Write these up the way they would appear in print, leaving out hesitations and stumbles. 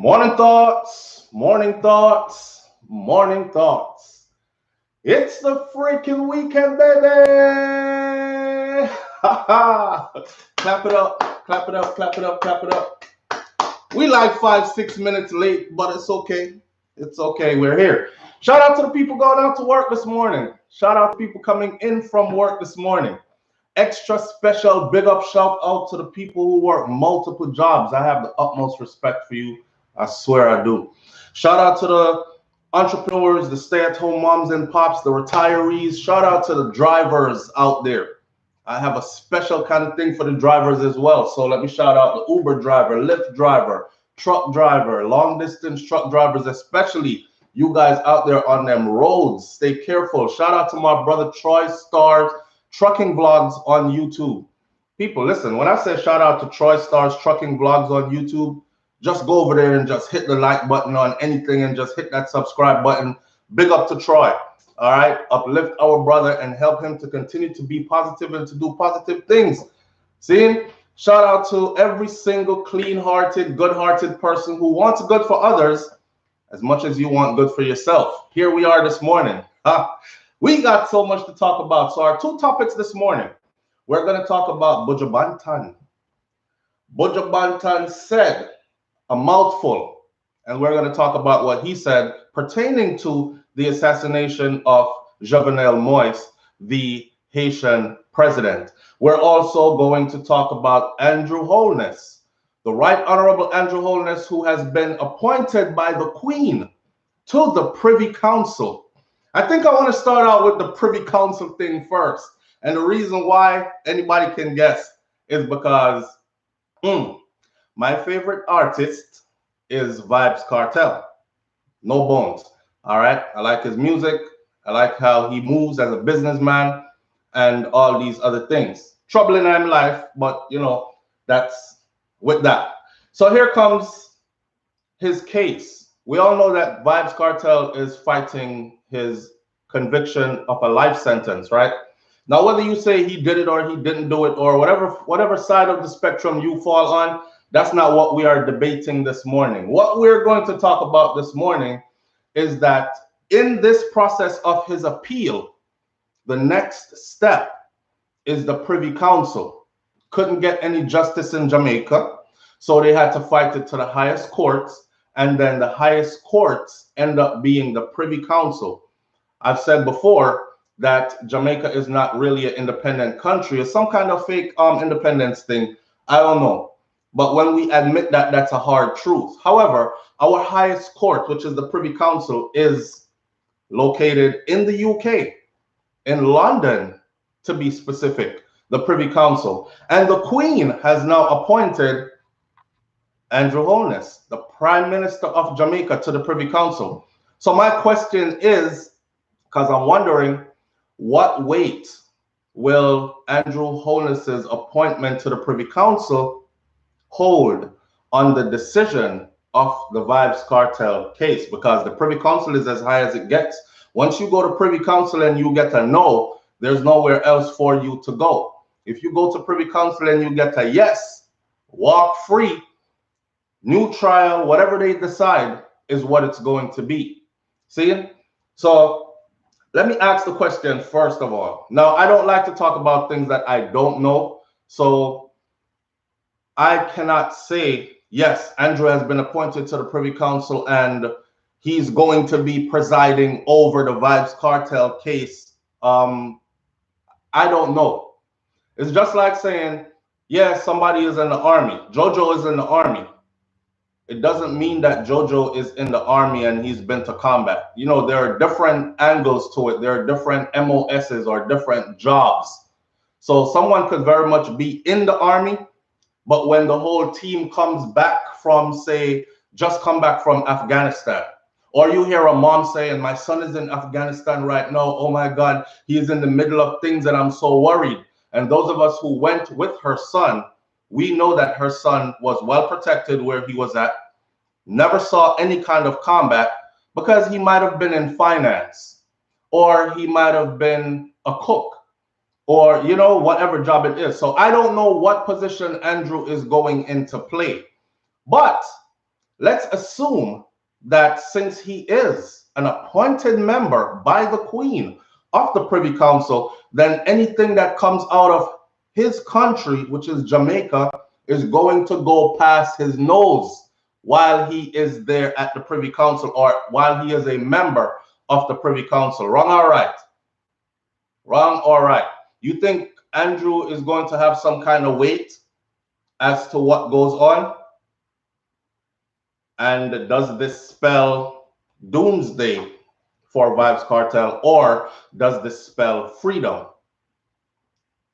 Morning thoughts, morning thoughts, morning thoughts. It's the freaking weekend, baby! Clap it up, clap it up, clap it up, clap it up. We like 5-6 minutes late, but it's okay. It's okay, we're here. Shout out to the people going out to work this morning. Shout out to people coming in from work this morning. Extra special big up shout out to the people who work multiple jobs. I have the utmost respect for you. I swear I do. Shout out to the entrepreneurs, the stay-at-home moms and pops, the retirees. Shout out to the drivers out there. I have a special kind of thing for the drivers as well. So let me shout out the Uber driver, Lyft driver, truck driver, long distance truck drivers, especially you guys out there on them roads. Stay careful. Shout out to my brother Troy Stars Trucking Vlogs on YouTube. People, listen, when I say shout out to Troy Stars Trucking Vlogs on YouTube, just go over there and just hit the like button on anything and just hit that subscribe button. Big up to Troy. All right. Uplift our brother and help him to continue to be positive and to do positive things. See? Shout out to every single clean-hearted, good-hearted person who wants good for others as much as you want good for yourself. Here we are this morning. We got so much to talk about. So our two topics this morning, we're going to talk about Buju Banton. Buju Banton said a mouthful, and we're going to talk about what he said pertaining to the assassination of Jovenel Moïse, the Haitian president. We're also going to talk about Andrew Holness, the Right Honorable Andrew Holness, who has been appointed by the Queen to the Privy Council. I think I want to start out with the Privy Council thing first. And the reason why, anybody can guess, is because my favorite artist is Vybz Kartel. No bones. All right. I like his music. I like how he moves as a businessman and all these other things. Trouble in his life, but you know, that's with that. So here comes his case. We all know that Vybz Kartel is fighting his conviction of a life sentence, right? Now, whether you say he did it or he didn't do it or whatever side of the spectrum you fall on, that's not what we are debating this morning. What we're going to talk about this morning is that in this process of his appeal, the next step is the Privy Council. Couldn't get any justice in Jamaica, so they had to fight it to the highest courts, and then the highest courts end up being the Privy Council. I've said before that Jamaica is not really an independent country. It's some kind of fake independence thing. I don't know. But when we admit that, that's a hard truth. However, our highest court, which is the Privy Council, is located in the UK, in London, to be specific, the Privy Council. And the Queen has now appointed Andrew Holness, the Prime Minister of Jamaica, to the Privy Council. So my question is, because I'm wondering, what weight will Andrew Holness's appointment to the Privy Council hold on the decision of the Vybz Kartel case? Because the Privy Council is as high as it gets. Once you go to Privy Council and you get a no, there's nowhere else for you to go. If you go to Privy Council and you get a yes, walk free, new trial, whatever they decide is what it's going to be. See? So let me ask the question first of all. Now, I don't like to talk about things that I don't know. So I cannot say, yes, Andrew has been appointed to the Privy Council and he's going to be presiding over the Vybz Kartel case. I don't know. It's just like saying, yeah, somebody is in the army. Jojo is in the army. It doesn't mean that Jojo is in the army and he's been to combat. You know, there are different angles to it. There are different MOSs or different jobs. So someone could very much be in the army, but when the whole team comes back from, say, just come back from Afghanistan, or you hear a mom saying, my son is in Afghanistan right now. Oh my God, he is in the middle of things and I'm so worried. And those of us who went with her son, we know that her son was well protected where he was at, never saw any kind of combat because he might have been in finance, or he might have been a cook, or, you know, whatever job it is. So I don't know what position Andrew is going into play. But let's assume that since he is an appointed member by the Queen of the Privy Council, then anything that comes out of his country, which is Jamaica, is going to go past his nose while he is there at the Privy Council, or while he is a member of the Privy Council. Wrong or right? Wrong or right? You think Andrew is going to have some kind of weight as to what goes on? And does this spell doomsday for Vybz Kartel, or does this spell freedom?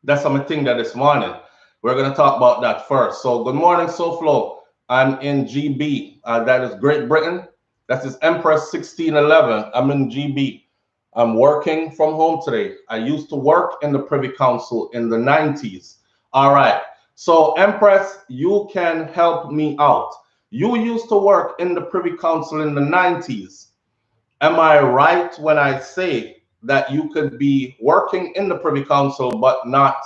That's something that this morning. We're going to talk about that first. So good morning, SouFLo. I'm in GB. That is Great Britain. That is Empress 1611. I'm in GB. I'm working from home today. I used to work in the Privy Council in the 90s. All right. So Empress, you can help me out. You used to work in the Privy Council in the 90s. Am I right when I say that you could be working in the Privy Council but not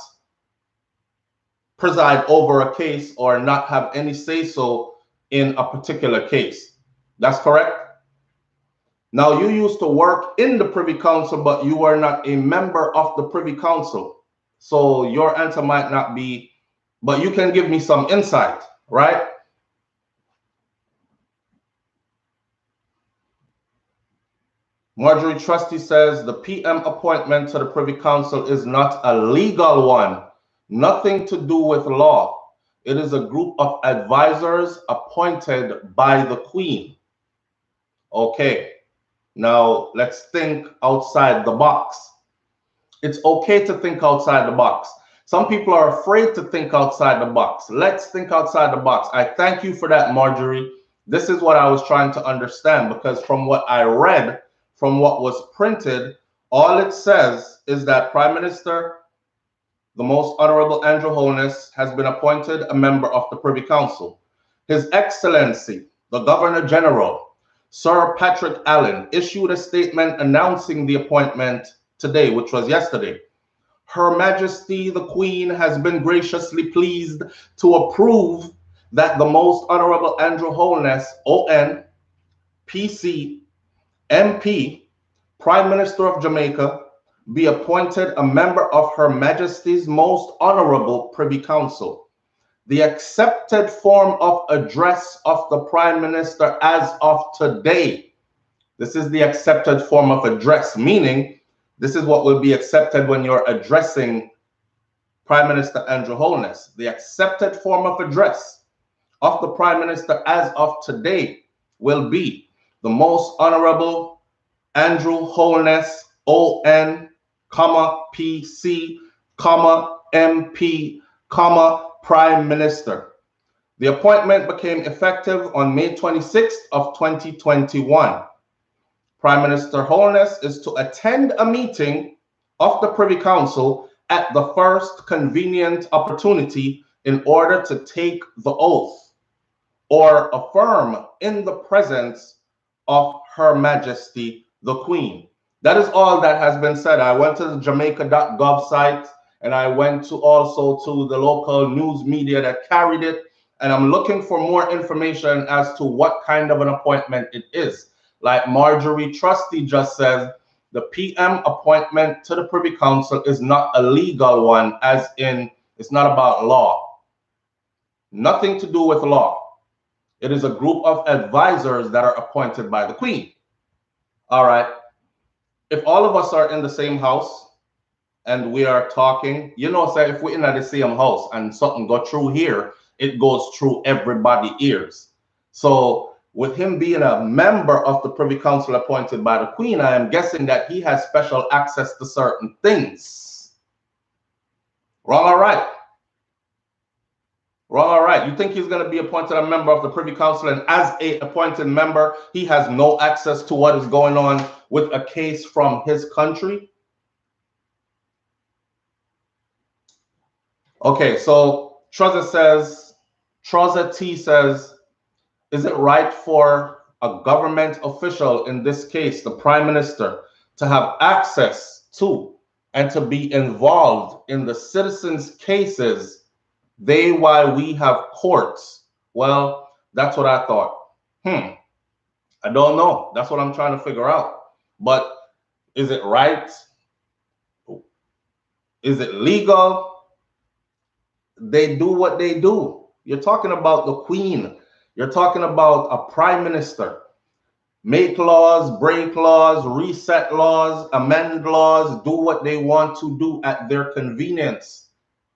preside over a case or not have any say-so in a particular case? That's correct? Now, you used to work in the Privy Council, but you were not a member of the Privy Council. So your answer might not be, but you can give me some insight, right? Marjorie Trusty says the PM appointment to the Privy Council is not a legal one, nothing to do with law. It is a group of advisors appointed by the Queen. Okay, now let's think outside the box. It's okay to think outside the box. Some people are afraid to think outside the box. Let's think outside the box. I thank you for that, Marjorie. This is what I was trying to understand, because from what I read, from what was printed, all it says is that Prime Minister, the Most Honorable Andrew Holness, has been appointed a member of the Privy Council. His Excellency, the Governor General, Sir Patrick Allen, issued a statement announcing the appointment today, which was yesterday. Her Majesty, the Queen, has been graciously pleased to approve that the Most Honorable Andrew Holness, ON, PC, MP, Prime Minister of Jamaica, be appointed a member of Her Majesty's Most Honorable Privy Council. The accepted form of address of the Prime Minister as of today. This is the accepted form of address, meaning this is what will be accepted when you're addressing Prime Minister Andrew Holness. The accepted form of address of the Prime Minister as of today will be the Most Honorable Andrew Holness, ON, PC, MP, Prime Minister. The appointment became effective on May 26th of 2021. Prime Minister Holness is to attend a meeting of the Privy Council at the first convenient opportunity in order to take the oath or affirm in the presence of Her Majesty the Queen. That is all that has been said. I went to the jamaica.gov site, and I went to also to the local news media that carried it, and I'm looking for more information as to what kind of an appointment it is. Like Marjorie Trusty just says, the PM appointment to the Privy Council is not a legal one, as in it's not about law. Nothing to do with law. It is a group of advisors that are appointed by the Queen. All right. If all of us are in the same house and we are talking, you know, say if we're in the same house and something go through here, it goes through everybody's ears. So with him being a member of the Privy Council appointed by the Queen, I am guessing that he has special access to certain things. Wrong or right? Wrong or right? You think he's going to be appointed a member of the Privy Council, and as a appointed member, he has no access to what is going on with a case from his country? Okay, so Trouser T says, is it right for a government official, in this case, the Prime Minister, to have access to and to be involved in the citizens' cases while we have courts? Well, that's what I thought. I don't know. That's what I'm trying to figure out. But is it right? Is it legal? They do what they do. You're talking about the Queen. You're talking about a prime minister. Make laws, break laws, reset laws, amend laws, do what they want to do at their convenience,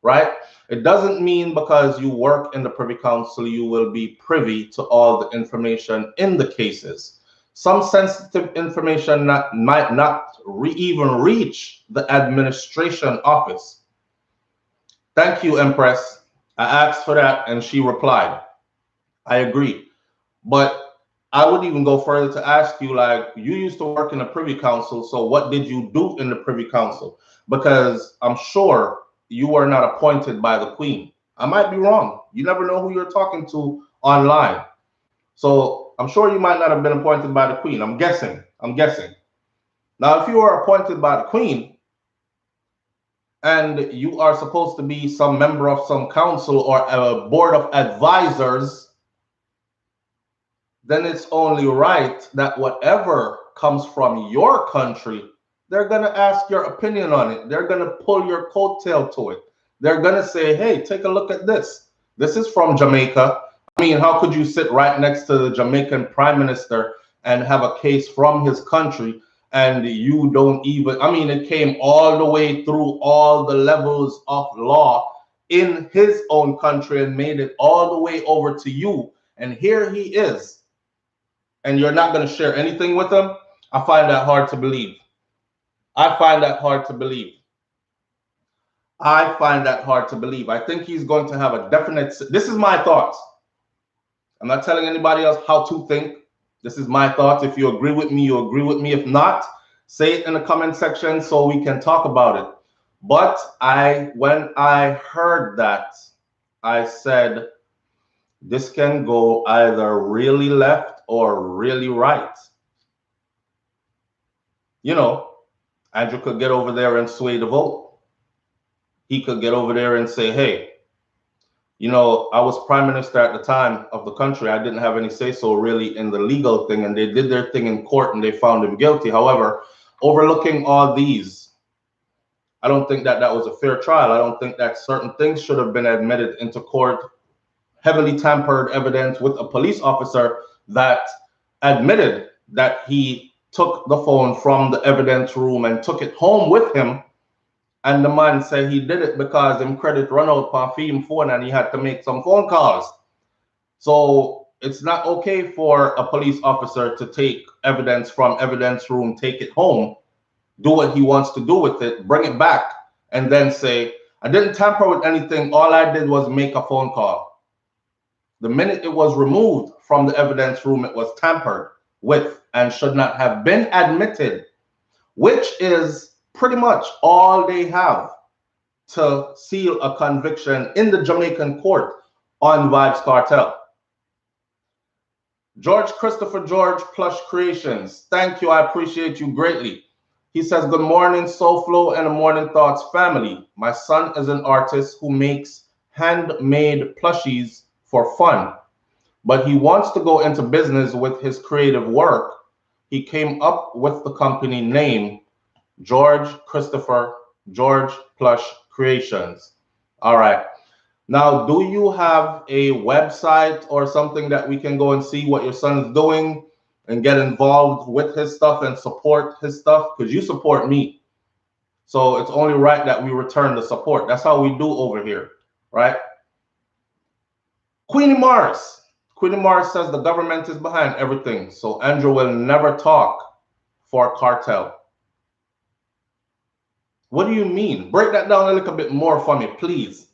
right? It doesn't mean because you work in the Privy Council, you will be privy to all the information in the cases. Some sensitive information might not even reach the administration office. Thank you, Empress. I asked for that and she replied. I agree. But I would even go further to ask you, like, you used to work in the Privy Council, so what did you do in the Privy Council? Because I'm sure you were not appointed by the Queen. I might be wrong. You never know who you're talking to online. So I'm sure you might not have been appointed by the Queen. I'm guessing. Now, if you are appointed by the Queen and you are supposed to be some member of some council or a board of advisors, then it's only right that whatever comes from your country, they're going to ask your opinion on it. They're going to pull your coattail to it. They're going to say, hey, take a look at this. This is from Jamaica. I mean, how could you sit right next to the Jamaican prime minister and have a case from his country and you don't even, I mean, it came all the way through all the levels of law in his own country and made it all the way over to you. And here he is. And you're not going to share anything with him? I find that hard to believe. I find that hard to believe. I think he's going to have a definite, this is my thoughts. I'm not telling anybody else how to think. This is my thoughts. If you agree with me, you agree with me. If not, say it in the comment section so we can talk about it. But when I heard that, I said, this can go either really left or really right. You know, Andrew could get over there and sway the vote. He could get over there and say, hey, you know, I was prime minister at the time of the country. I didn't have any say-so really in the legal thing, and they did their thing in court and they found him guilty. However, overlooking all these, I don't think that was a fair trial. I don't think that certain things should have been admitted into court. Heavily tampered evidence with a police officer that admitted that he took the phone from the evidence room and took it home with him. And the man said he did it because him credit run out on him phone and he had to make some phone calls. So it's not okay for a police officer to take evidence from evidence room, take it home, do what he wants to do with it, bring it back, and then say, I didn't tamper with anything. All I did was make a phone call. The minute it was removed from the evidence room, it was tampered with and should not have been admitted, which is pretty much all they have to seal a conviction in the Jamaican court on Vybz Kartel. George Christopher George Plush Creations, thank you. I appreciate you greatly. He says, good morning, SouFLo and the Morning Thoughts family. My son is an artist who makes handmade plushies for fun, but he wants to go into business with his creative work. He came up with the company name George Christopher George Plush Creations. All right. Now, do you have a website or something that we can go and see what your son is doing and get involved with his stuff and support his stuff? Because you support me. So it's only right that we return the support. That's how we do over here, right? Queenie Morris. Queenie Morris says the government is behind everything. So Andrew will never talk for cartel. What do you mean? Break that down a little bit more for me, please.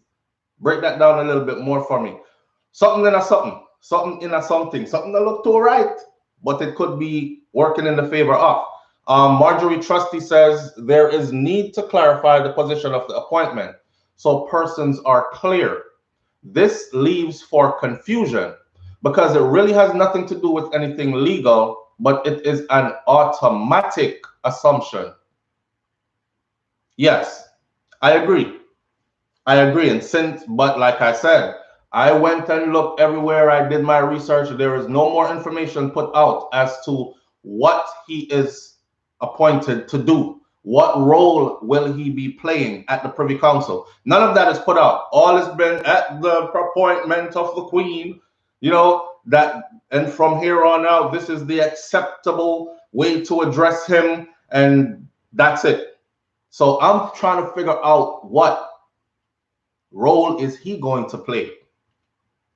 Break that down a little bit more for me. Something in a something. Something in a something. Something that look too right, but it could be working in the favor of. Marjorie Trusty says there is need to clarify the position of the appointment so persons are clear. This leaves for confusion because it really has nothing to do with anything legal, but it is an automatic assumption. Yes, I agree. I agree. And since, but like I said, I went and looked everywhere. I did my research. There is no more information put out as to what he is appointed to do. What role will he be playing at the Privy Council? None of that is put out. All has been at the appointment of the Queen, that, and from here on out, this is the acceptable way to address him, and that's it. So I'm trying to figure out what role is he going to play.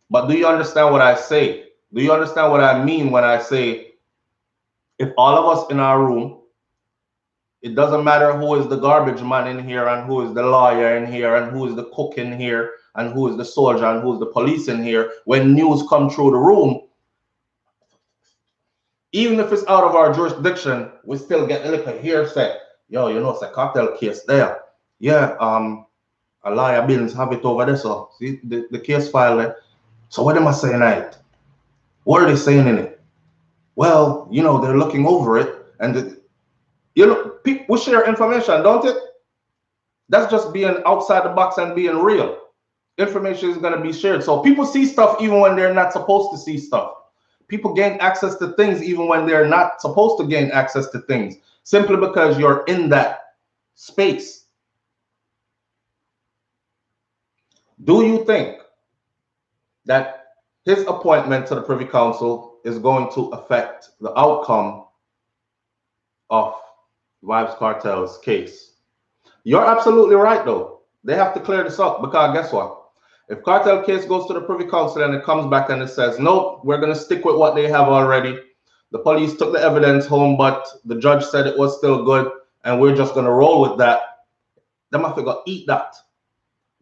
But do you understand what I say? Do you understand what I mean when I say, if all of us in our room, it doesn't matter who is the garbage man in here and who is the lawyer in here and who is the cook in here and who is the soldier and who is the police in here, when news come through the room, even if it's out of our jurisdiction, we still get a little hearsay. Yo, it's a cartel case there. Yeah, a lawyer Bills have it over there, so see the case file there. So what am I saying it? What are they saying in it? Well, they're looking over it, and we share information, don't it? That's just being outside the box and being real. Information is going to be shared. So people see stuff even when they're not supposed to see stuff. People gain access to things even when they're not supposed to gain access to things, simply because you're in that space. Do you think that his appointment to the Privy Council is going to affect the outcome of Vybz Kartel's case? You're absolutely right, though. They have to clear this up, because guess what? If cartel case goes to the Privy Council and it comes back and it says, nope, we're going to stick with what they have already. The police took the evidence home, but the judge said it was still good, and we're just going to roll with that. Them have to go eat that.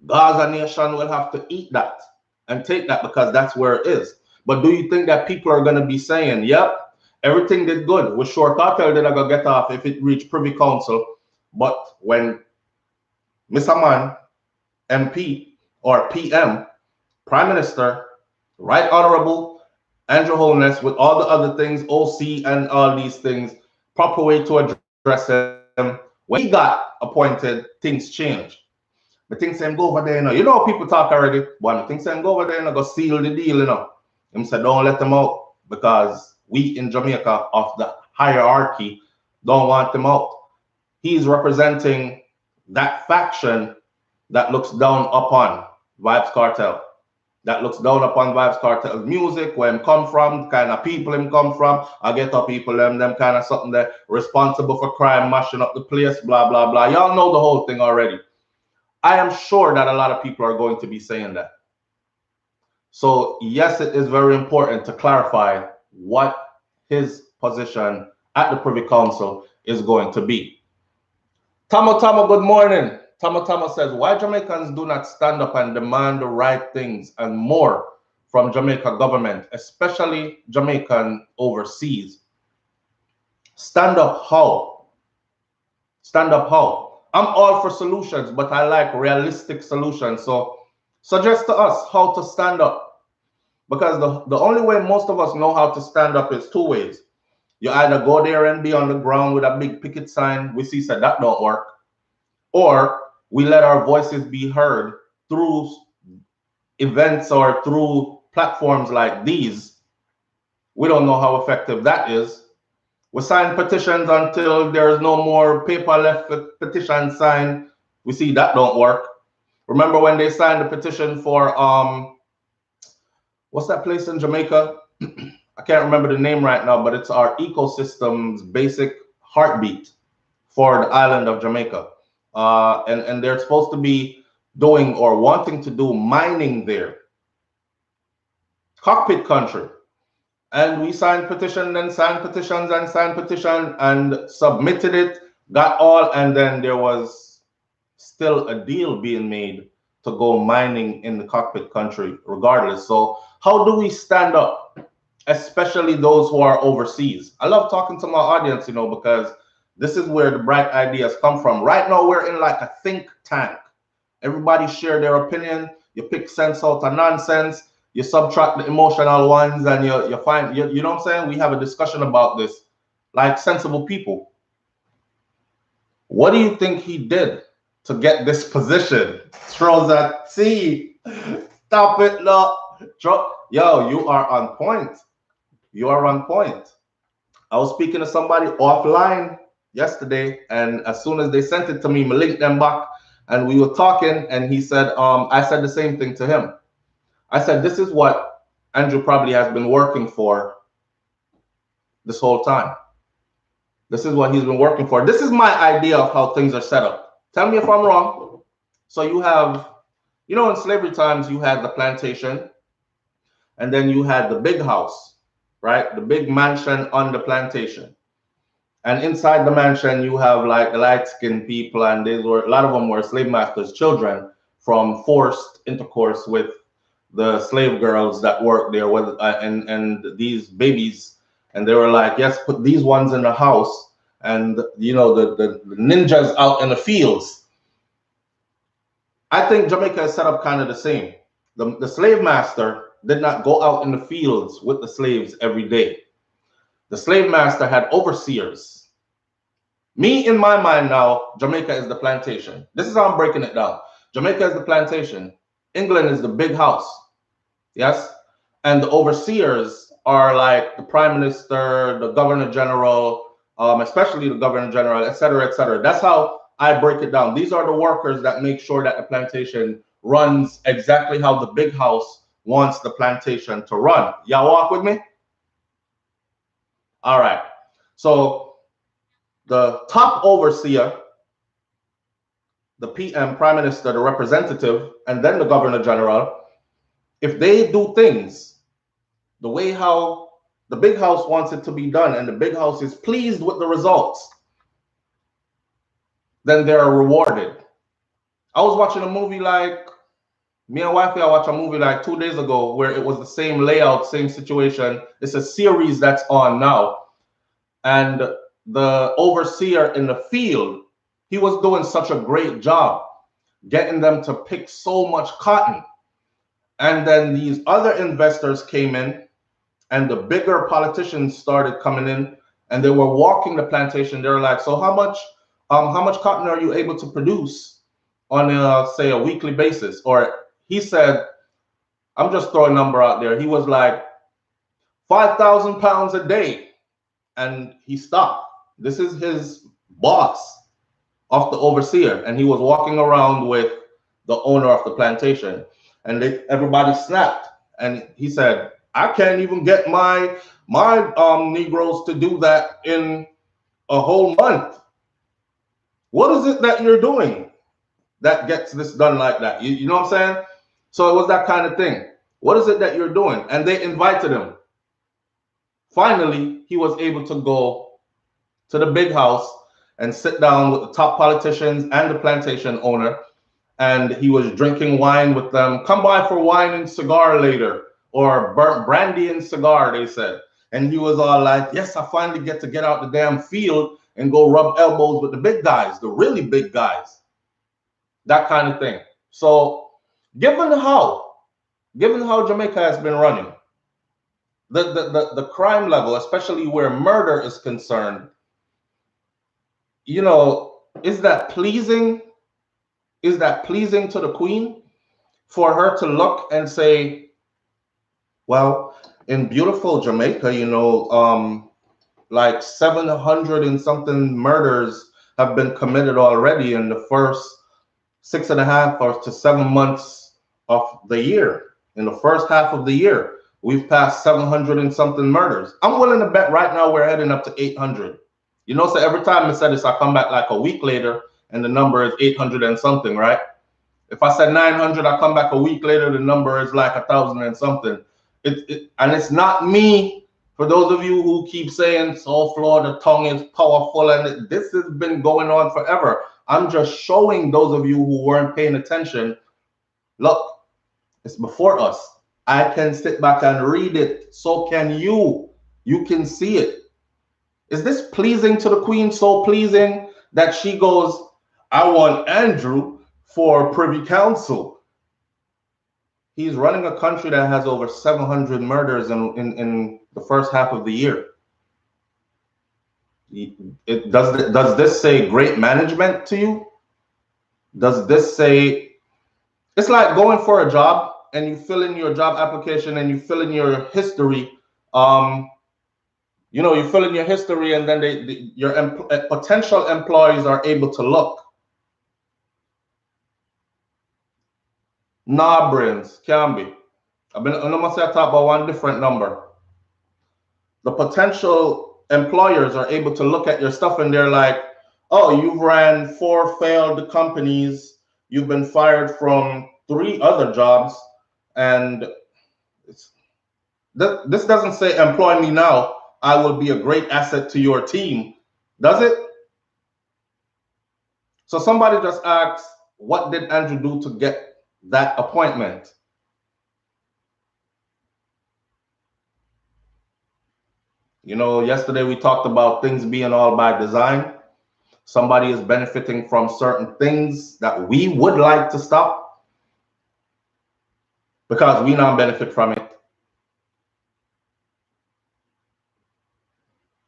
Gaza Nation will have to eat that and take that, because that's where it is. But do you think that people are going to be saying, yep, everything did good? We're sure cartel did not go get off if it reached Privy Council. But when Mr. Man, MP, or PM, Prime Minister, Right Honorable Andrew Holness, with all the other things, OC and all these things, proper way to address him. When he got appointed, things changed. But things say go over there, you know people talk already, but things say go over there and go seal the deal, Him said don't let them out, because we in Jamaica of the hierarchy don't want them out. He's representing that faction that looks down upon Vybz Kartel, that looks down upon Vybz Kartel's music, where him come from, kind of people him come from. I get up people them kind of something that responsible for crime, mashing up the place, blah blah blah. Y'all know the whole thing already. I am sure that a lot of people are going to be saying that. So yes, it is very important to clarify what his position at the Privy Council is going to be. Tamo, good morning. Tamo says, why Jamaicans do not stand up and demand the right things and more from Jamaica government, especially Jamaican overseas? Stand up how? Stand up how? I'm all for solutions, but I like realistic solutions. So suggest to us how to stand up. Because the only way most of us know how to stand up is two ways. You either go there and be on the ground with a big picket sign, we see that don't work, or we let our voices be heard through events or through platforms like these. We don't know how effective that is. We sign petitions until there's no more paper left for petition signed. We see that don't work. Remember when they signed the petition for what's that place in Jamaica? I can't remember the name right now, but it's our ecosystem's basic heartbeat for the island of Jamaica. And they're supposed to be doing or wanting to do mining there. Cockpit country. And we signed petition and signed petitions and signed petition and submitted it, got all, and then there was still a deal being made to go mining in the cockpit country regardless. So how do we stand up, especially those who are overseas? I love talking to my audience, because this is where the bright ideas come from. Right now, we're in like a think tank. Everybody share their opinion. You pick sense out of nonsense. You subtract the emotional ones, and you find, you know what I'm saying? We have a discussion about this like sensible people. What do you think he did to get this position? Throws at sea. Stop it, no. Yo, you are on point. You are on point. I was speaking to somebody offline yesterday, and as soon as they sent it to me, I linked them back, and we were talking, and he said, I said the same thing to him. I said, this is what Andrew probably has been working for this whole time. This is what he's been working for. This is my idea of how things are set up. Tell me if I'm wrong. So you have, you know, in slavery times, you had the plantation, and then you had the big house, right? The big mansion on the plantation. And inside the mansion, you have like the light-skinned people, and a lot of them were slave masters' children from forced intercourse with the slave girls that worked there with, and these babies. And they were like, yes, put these ones in the house, and you know, the ninjas out in the fields. I think Jamaica is set up kind of the same. The slave master did not go out in the fields with the slaves every day. The slave master had overseers. Me, in my mind now, Jamaica is the plantation. This is how I'm breaking it down. Jamaica is the plantation. England is the big house. Yes? And the overseers are like the prime minister, the governor general, especially the governor general, et cetera, et cetera. That's how I break it down. These are the workers that make sure that the plantation runs exactly how the big house wants the plantation to run. Y'all walk with me? All right. So the top overseer, the PM, prime minister, the representative, and then the governor general, if they do things the way how the big house wants it to be done, and the big house is pleased with the results, then they're rewarded. I was watching a movie like, me and wifey, I watched a movie like 2 days ago where it was the same layout, same situation. It's a series that's on now. And the overseer in the field, he was doing such a great job getting them to pick so much cotton. And then these other investors came in, and the bigger politicians started coming in, and they were walking the plantation. They were like, so how much cotton are you able to produce on say a weekly basis? Or he said, I'm just throwing a number out there. He was like 5,000 pounds a day. And he stopped. This is his boss of the overseer. And he was walking around with the owner of the plantation. And everybody snapped. And he said, I can't even get my Negroes to do that in a whole month. What is it that you're doing that gets this done like that? You know what I'm saying? So it was that kind of thing. What is it that you're doing? And they invited him. Finally, he was able to go to the big house and sit down with the top politicians and the plantation owner. And he was drinking wine with them. Come by for wine and cigar later, or brandy and cigar, they said. And he was all like, yes, I finally get to get out the damn field and go rub elbows with the big guys, the really big guys. That kind of thing. So given how Jamaica has been running, the crime level, especially where murder is concerned, you know, is that pleasing? Is that pleasing to the Queen for her to look and say, well, in beautiful Jamaica, you know, like 700 and something murders have been committed already in the first 6.5 or to 7 months of the year. In the first half of the year, we've passed 700 and something murders. I'm willing to bet right now we're heading up to 800. You know, so every time I said this, I come back like a week later and the number is 800 and something, right? If I said 900, I come back a week later, the number is like 1,000 and something. And it's not me. For those of you who keep saying, SouFLo, the tongue is powerful, and this has been going on forever. I'm just showing those of you who weren't paying attention, look, it's before us. I can sit back and read it. So can you. You can see it. Is this pleasing to the Queen? So pleasing that she goes, I want Andrew for Privy Council. He's running a country that has over 700 murders in the first half of the year. Does this say great management to you? Does this say, it's like going for a job and you fill in your job application and you fill in your history, you know, you fill in your history, and then your potential employees are able to look. Nah, brains, can't be. I'm gonna say I talk about one different number. The potential employers are able to look at your stuff and they're like, oh, you've ran 4 failed companies, you've been fired from 3 other jobs, and this doesn't say employ me now, I will be a great asset to your team, does it? So somebody just asks, what did Andrew do to get that appointment? You know, yesterday we talked about things being all by design. Somebody is benefiting from certain things that we would like to stop because we now benefit from it.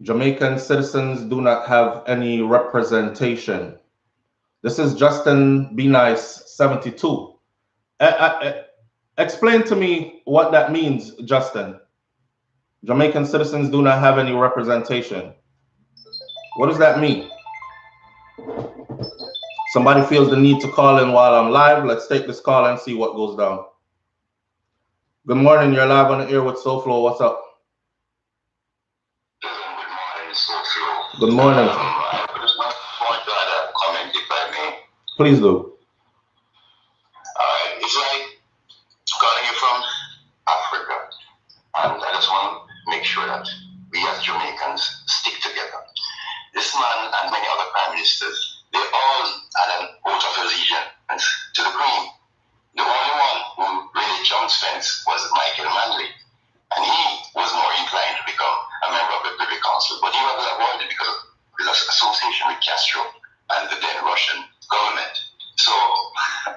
Jamaican citizens do not have any representation. This is Justin Be Nice 72. Explain to me what that means, Justin. Jamaican citizens do not have any representation. What does that mean? Somebody feels the need to call in while I'm live. Let's take this call and see what goes down. Good morning. You're live on the air with SouFlo. What's up? Good morning, SouFlo. Good morning. I just want to add a comment, if I may. Please do. It's like calling you from Africa, and I just want to make sure that we as Jamaicans stick together. This man and many other prime ministers, they all had an oath of allegiance to the Queen. The only one who really jumped fence was Michael Manley, and he was more inclined to become a member of the Privy Council, but he was avoided because of his association with Castro and the then Russian government. So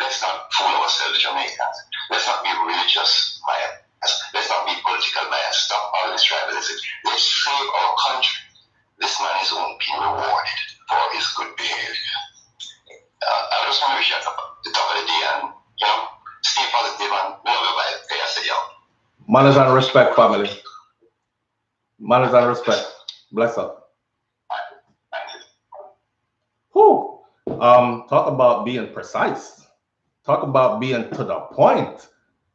let's not fool ourselves, Jamaicans. Let's not be religious bias. Let's not be political bias. Stop all this tribalism. Let's save our country. This man is only being rewarded for his good behavior. I just want to wish you at the top of the day and, you know, stay positive and love your life. Okay, I said, yo. Manners and respect, family. Manners and respect. Bless up. Whew. Talk about being precise. Talk about being to the point.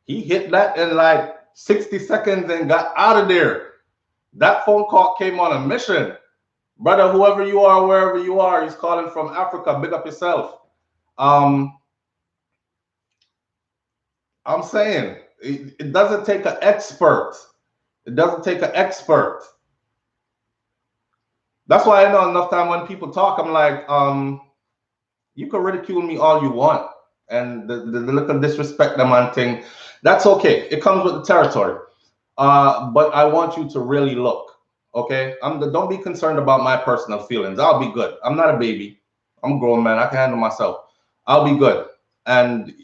He hit that in like 60 seconds and got out of there. That phone call came on a mission. Brother, whoever you are, wherever you are, he's calling from Africa. Big up yourself. I'm saying it doesn't take an expert. It doesn't take an expert. That's why I know enough time when people talk, I'm like, you can ridicule me all you want. And the little disrespect the man thing, that's okay. It comes with the territory. But I want you to really look. Okay, don't be concerned about my personal feelings. I'll be good. I'm not a baby. I'm a grown man. I can handle myself. I'll be good. And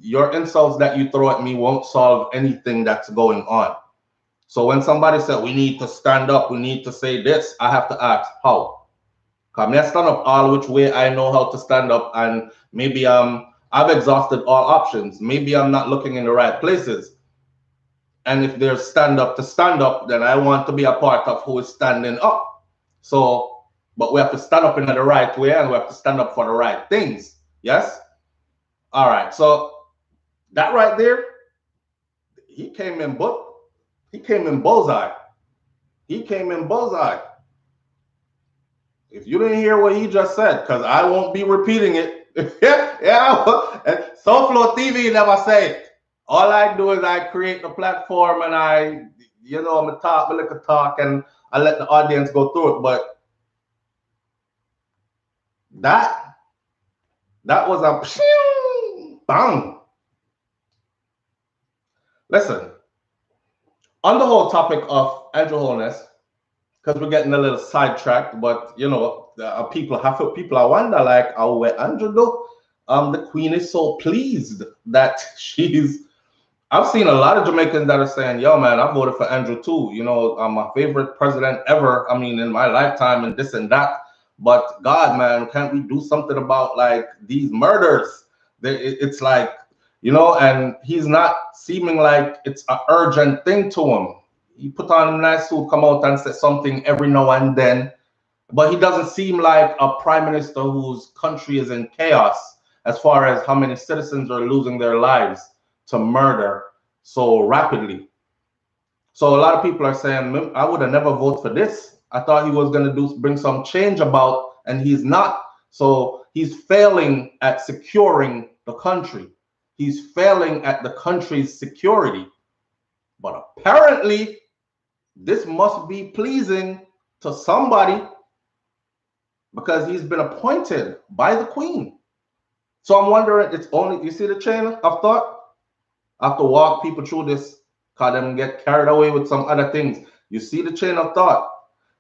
your insults that you throw at me won't solve anything that's going on. So when somebody said we need to stand up, we need to say this, I have to ask how. Because I stand up all which way I know how to stand up, and maybe I've exhausted all options. Maybe I'm not looking in the right places. And if there's stand up to stand up, then I want to be a part of who is standing up. So, but we have to stand up in the right way, and we have to stand up for the right things. Yes? All right. So that right there, he came in bullseye. He came in bullseye. If you didn't hear what he just said, because I won't be repeating it. Yeah. SouFLoTV never say it. All I do is I create the platform and I'm a talk, and I let the audience go through it. But that was a bang. Listen, on the whole topic of Andrew Holness, because we're getting a little sidetracked, but people I wonder like how Andrew do. The Queen is so pleased that I've seen a lot of Jamaicans that are saying, yo, man, I voted for Andrew too. I'm my favorite president ever. I mean, in my lifetime and this and that. But God, man, can't we do something about like these murders? It's like you know, and he's not seeming like it's an urgent thing to him. He put on a nice suit, come out and say something every now and then, but he doesn't seem like a prime minister whose country is in chaos as far as how many citizens are losing their lives to murder so rapidly. So a lot of people are saying, I would have never voted for this. I thought he was going to bring some change about, and he's not. So he's failing at securing the country. He's failing at the country's security. But apparently, this must be pleasing to somebody because he's been appointed by the Queen. So I'm wondering, it's only, you see the chain of thought? I have to walk people through this because them get carried away with some other things. You see the chain of thought.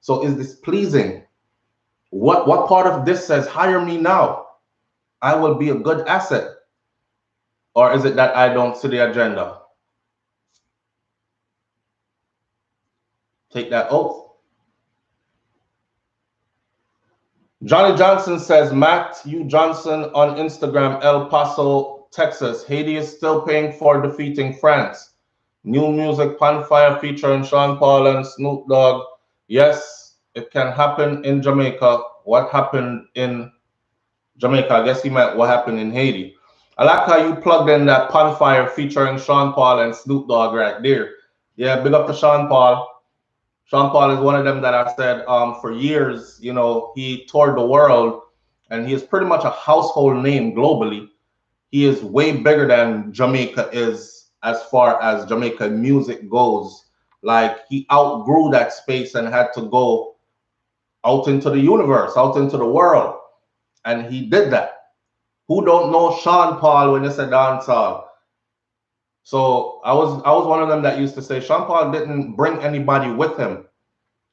So is this pleasing? What part of this says, hire me now? I will be a good asset. Or is it that I don't see the agenda? Take that oath. Johnny Johnson says, Matthew Johnson on Instagram, El Paso, Texas. Haiti is still paying for defeating France. New music, Panfire featuring Sean Paul and Snoop Dogg. Yes, it can happen in Jamaica. What happened in Jamaica? I guess he meant what happened in Haiti. I like how you plugged in that Panfire featuring Sean Paul and Snoop Dogg right there. Yeah, big up to Sean Paul. Sean Paul is one of them that I said for years, you know, he toured the world and he is pretty much a household name globally. He is way bigger than Jamaica is as far as Jamaica music goes. Like he outgrew that space and had to go out into the universe, out into the world. And he did that. Who don't know Sean Paul when it's a dancehall? So I was one of them that used to say Sean Paul didn't bring anybody with him.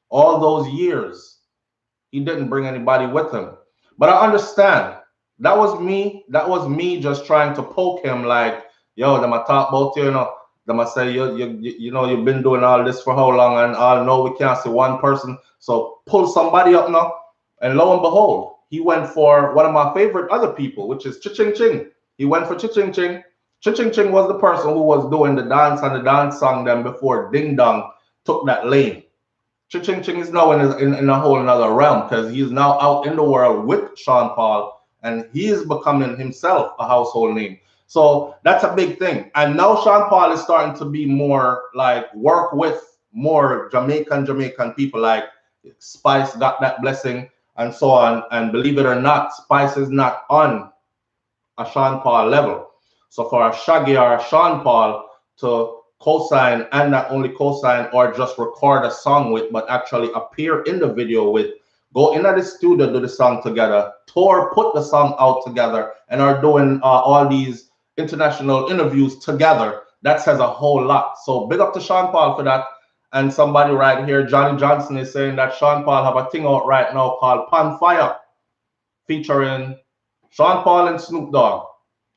All those years, he didn't bring anybody with him. But I understand. That was me. That was me just trying to poke him like, yo, them I talk about you, you know. Them I say, you know, you've been doing all this for how long? And I know we can't see one person. So pull somebody up now. And lo and behold, he went for one of my favorite other people, which is Chi-Ching Ching. He went for Chi-Ching Ching. Chi-Ching Ching was the person who was doing the dance and the dance song then before Ding Dong took that lane. Chi-Ching Ching is now in a whole another realm because he's now out in the world with Sean Paul and he is becoming himself a household name. So that's a big thing. And now Sean Paul is starting to be more like work with more Jamaican people like Spice got that blessing and so on. And believe it or not, Spice is not on a Sean Paul level. So for a Shaggy or a Sean Paul to co-sign and not only co-sign or just record a song with, but actually appear in the video with, go into the studio, do the song together, tour, put the song out together, and are doing all these international interviews together. That says a whole lot. So big up to Sean Paul for that. And somebody right here, Johnny Johnson, is saying that Sean Paul have a thing out right now called Panfire, featuring Sean Paul and Snoop Dogg.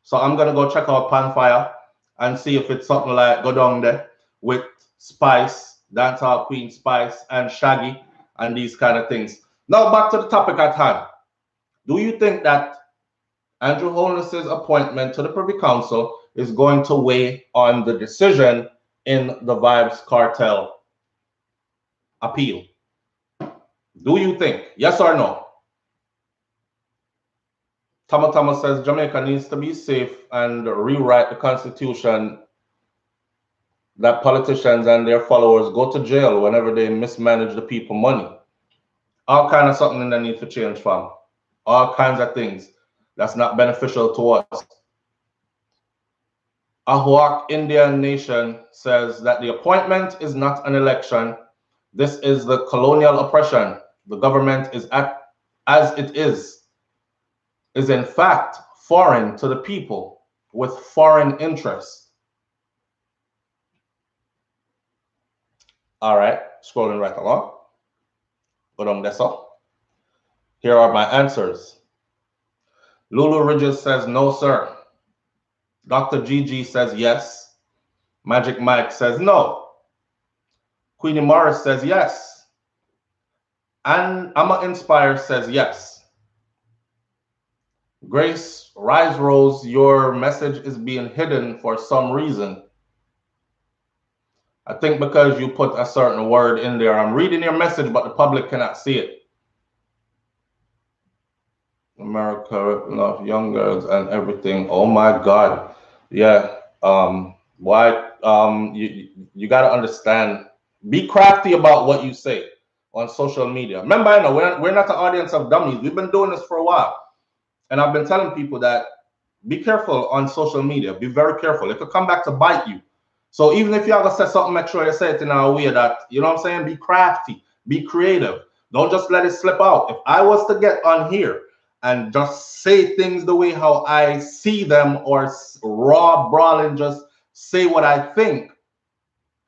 So I'm gonna go check out Panfire and see if it's something like go down there with Spice, Dancehall Queen Spice, and Shaggy, and these kind of things. Now back to the topic at hand. Do you think that Andrew Holness's appointment to the Privy Council is going to weigh on the decision in the Vybz Kartel appeal? Do you think? Yes or no? Tama says Jamaica needs to be safe and rewrite the constitution that politicians and their followers go to jail whenever they mismanage the people money. All kind of something that needs to change from. All kinds of things that's not beneficial to us. Ahuak Indian Nation says that the appointment is not an election. This is the colonial oppression. The government is as it is in fact foreign to the people with foreign interests. All right, scrolling right along. Here are my answers. Lulu Ridges says no, sir. Dr. Gigi says yes. Magic Mike says no. Queenie Morris says yes. And Amma Inspire says yes. Grace, Rise Rose, your message is being hidden for some reason. I think because you put a certain word in there. I'm reading your message, but the public cannot see it. America, love young girls and everything. Oh my God. Yeah. Why? You got to understand. Be crafty about what you say on social media. Remember, I know we're not an audience of dummies. We've been doing this for a while. And I've been telling people that be careful on social media. Be very careful. It could come back to bite you. So even if you have to say something, make sure you say it in a way that, you know what I'm saying? Be crafty, be creative. Don't just let it slip out. If I was to get on here and just say things the way how I see them, or raw brawling, just say what I think,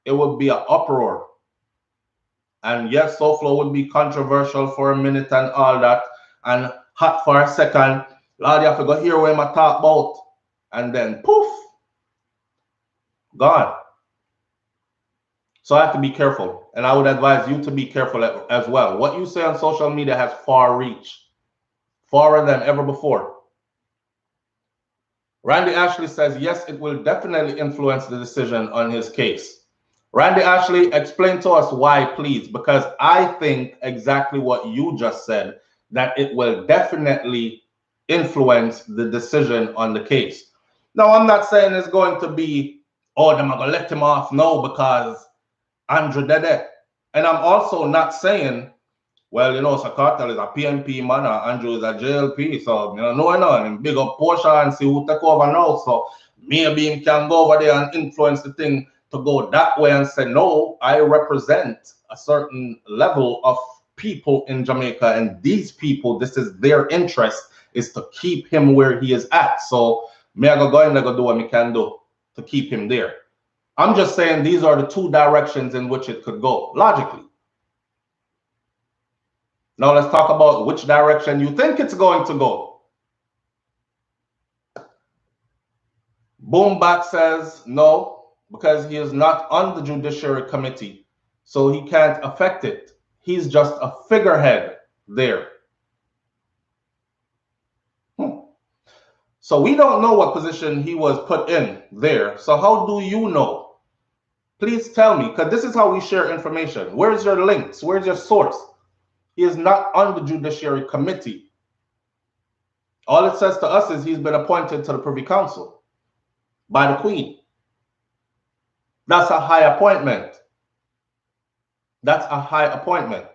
it would be an uproar. And yes, SouFlo would be controversial for a minute and all that, and hot for a second. Lord, you have to go hear what I talk about. And then poof, gone. So I have to be careful. And I would advise you to be careful as well. What you say on social media has far reach, farther than ever before. Randy Ashley says, yes, it will definitely influence the decision on his case. Randy Ashley, explain to us why, please, because I think exactly what you just said, that it will definitely influence the decision on the case. Now, I'm not saying it's going to be, oh, them are going to let him off. No, because Andrew did it. And I'm also not saying, well, you know, so Cartel is a PNP man, and Andrew is a JLP, so, you know, no, and big up Portia and see who take over now. So maybe he can go over there and influence the thing to go that way and say, no, I represent a certain level of people in Jamaica, and these people, this is their interest, is to keep him where he is at. So me I go in there, go do what me can do to keep him there. I'm just saying these are the two directions in which it could go, logically. Now let's talk about which direction you think it's going to go. Boomback says no, because he is not on the Judiciary Committee, so he can't affect it. He's just a figurehead there. So we don't know what position he was put in there. So how do you know? Please tell me, because this is how we share information. Where's your links? Where's your source? He is not on the Judiciary Committee. All it says to us is he's been appointed to the Privy Council by the Queen. That's a high appointment. That's a high appointment.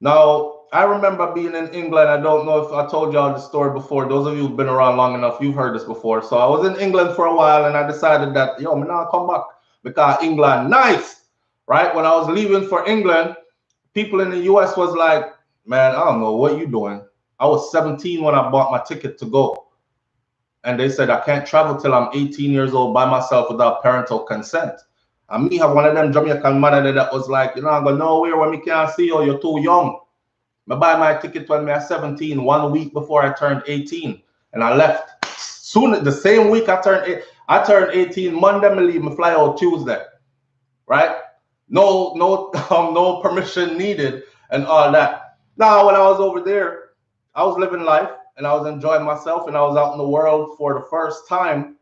Now, I remember being in England. I don't know if I told y'all the story before. Those of you who've been around long enough, you've heard this before. So I was in England for a while, and I decided that, yo, I'm not come back because England nice, right? When I was leaving for England, people in the US was like, man, I don't know what you doing. I was 17 when I bought my ticket to go. And they said, I can't travel till I'm 18 years old by myself without parental consent. And me have one of them Jamaican mother that was like, you know, I'm going nowhere when me can't see you, you're too young. I buy my ticket when I was 17, 1 week before I turned 18. And I left. Soon, the same week I turned 18, Monday, I leave, I fly out Tuesday. Right? No permission needed and all that. Now, when I was over there, I was living life and I was enjoying myself, and I was out in the world for the first time,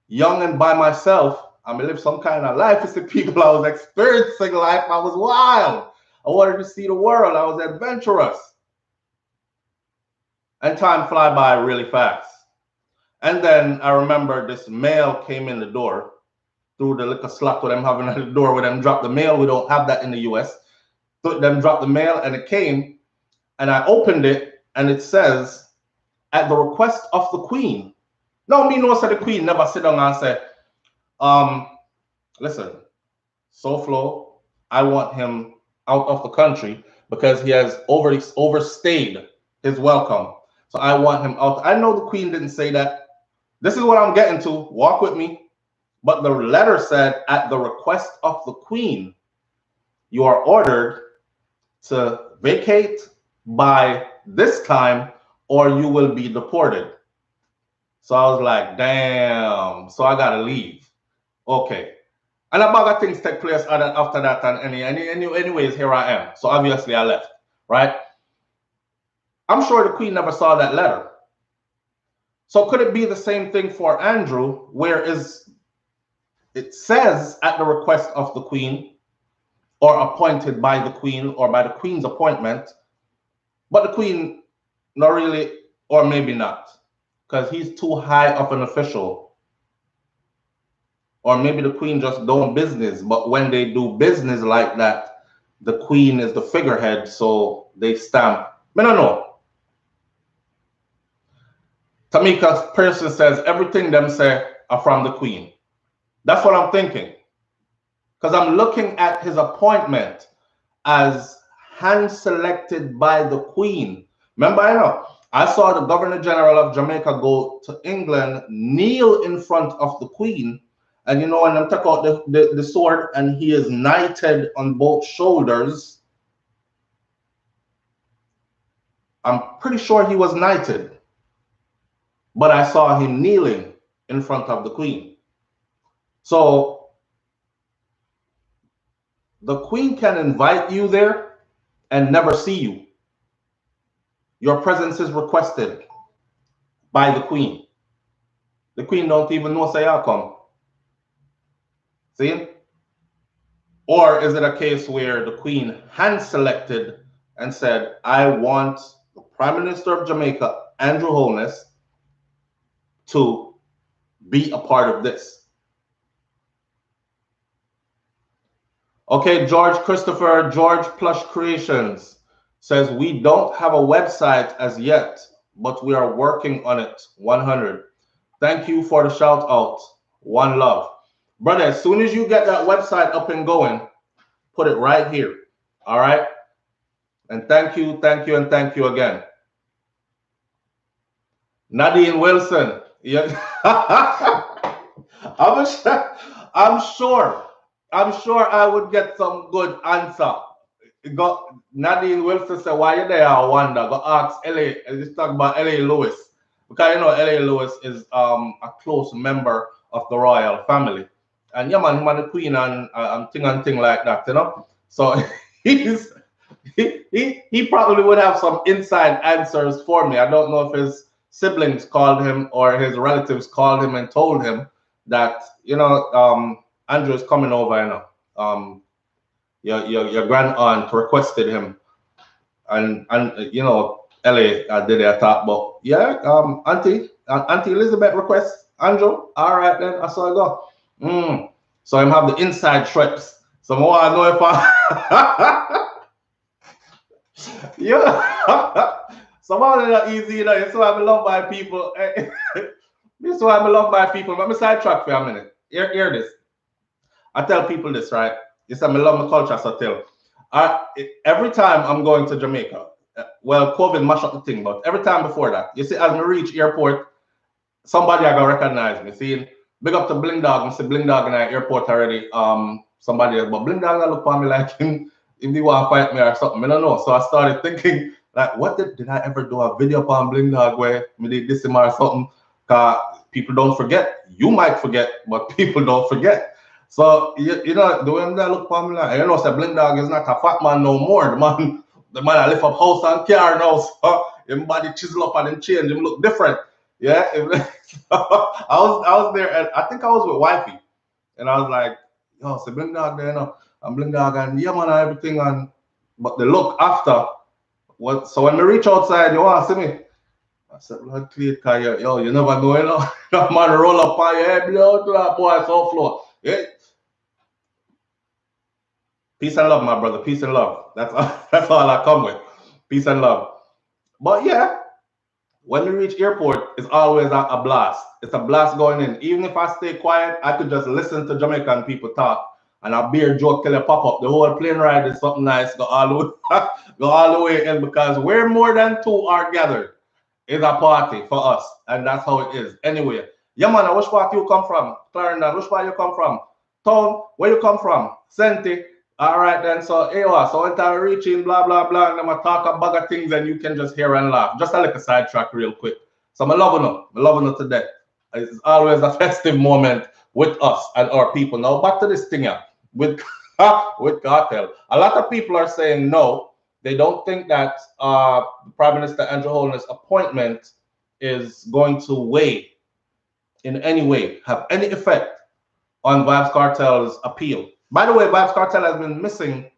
young and by myself. I mean, live some kind of life. It's the people I was experiencing life. I was wild. I wanted to see the world. I was adventurous. And time fly by really fast. And then I remember this mail came in the door through the little slot with them having at the door where them drop the mail. We don't have that in the US. So them drop the mail, and it came, and I opened it, and it says, at the request of the Queen. No, me no say the Queen never sit down and say, listen, SouFlo, I want him out of the country because he has overstayed his welcome. So I want him out. I know the Queen didn't say that. This is what I'm getting to. Walk with me. But the letter said, at the request of the Queen, you are ordered to vacate by this time or you will be deported. So I was like, damn. So I got to leave. Okay. And a bag of things take place after that. And anyways, here I am. So obviously I left, right? I'm sure the Queen never saw that letter. So could it be the same thing for Andrew, where it says at the request of the Queen, or appointed by the Queen, or by the Queen's appointment, but the Queen not really, or maybe not, because he's too high of an official. Or maybe the Queen just don't business, but when they do business like that, the Queen is the figurehead, so they stamp. I don't know. Tamika's person says everything them say are from the Queen. That's what I'm thinking. Because I'm looking at his appointment as hand-selected by the Queen. Remember, I saw the Governor General of Jamaica go to England, kneel in front of the Queen, and and then take out the sword, and he is knighted on both shoulders. I'm pretty sure he was knighted, but I saw him kneeling in front of the Queen. So the Queen can invite you there and never see you. Your presence is requested by the Queen. The Queen don't even know say I come. See? Or is it a case where the Queen hand-selected and said, I want the Prime Minister of Jamaica, Andrew Holness, to be a part of this? Okay, George Christopher, George Plush Creations says, we don't have a website as yet, but we are working on it. 100. Thank you for the shout out. One love. Brother, as soon as you get that website up and going, put it right here. All right? And thank you, and thank you again. Nadine Wilson. Yeah. I'm sure I would get some good answer. Nadine Wilson said, why you there? I wonder. Go ask Ellie. Let's talk about Ellie Lewis. Because Ellie Lewis is a close member of the royal family. And yeah, man, him and the Queen and thing like that, So he probably would have some inside answers for me. I don't know if his siblings called him or his relatives called him and told him that, Andrew is coming over, your grand aunt requested him, and Ellie did their talk, but yeah, Auntie Elizabeth requests Andrew. All right then, I saw it go. So I'm have the inside trips. So more I know if I yeah. Somehow it's not easy, It's why I'm loved by people. This is why I'm loved by people. Let me sidetrack for a minute. Hear this. I tell people this, right? It's I love my culture, so I tell. Every time I'm going to Jamaica, well, COVID mashed up the thing, but every time before that, you see, as I reach airport, somebody I gonna recognize me. See, big up to Bling Dog. I say Bling Dog in the airport already. Somebody else, but Bling Dog I look for me like him if they want to fight me or something. I don't know. So I started thinking, like, what did I ever do a video upon Bling Dog where me did this or something? Cause people don't forget. You might forget, but people don't forget. So the way that look for me like, say Bling Dog is not a fat man no more. The man I lift up house and car now. So his body chisel up and then change. Him look different. Yeah. I was there, and I think I was with Wifey, and I was like, say Bling Dog there, and Bling Dog and yeah man and everything, but the look after. So when we reach outside, you want to see me? I said, blood clear, cause you never know, that man roll up on your head, blood, boy, SouFLo. Yeah. Peace and love, my brother. Peace and love. That's all I come with. Peace and love. But yeah, when we reach airport, it's always a blast. It's a blast going in. Even if I stay quiet, I could just listen to Jamaican people talk. And a beer joke till you pop up. The whole plane ride is something nice. Go all the way in, because where more than two are gathered is a party for us. And that's how it is. Anyway, yeah man, which part you come from? Clarendon, which part you come from? Town, where you come from? Senti. All right then, so so when time reaching, blah, blah, blah, and I'm going to talk a bag of things and you can just hear and laugh. Just a little sidetrack real quick. So I'm loving it today. It's always a festive moment with us and our people. Now back to this thing here with Cartel. A lot of people are saying no, They don't think that Prime Minister Andrew Holness' appointment is going to weigh in any way, have any effect on Vybz Kartel's appeal. By the way, Vybz Kartel has been missing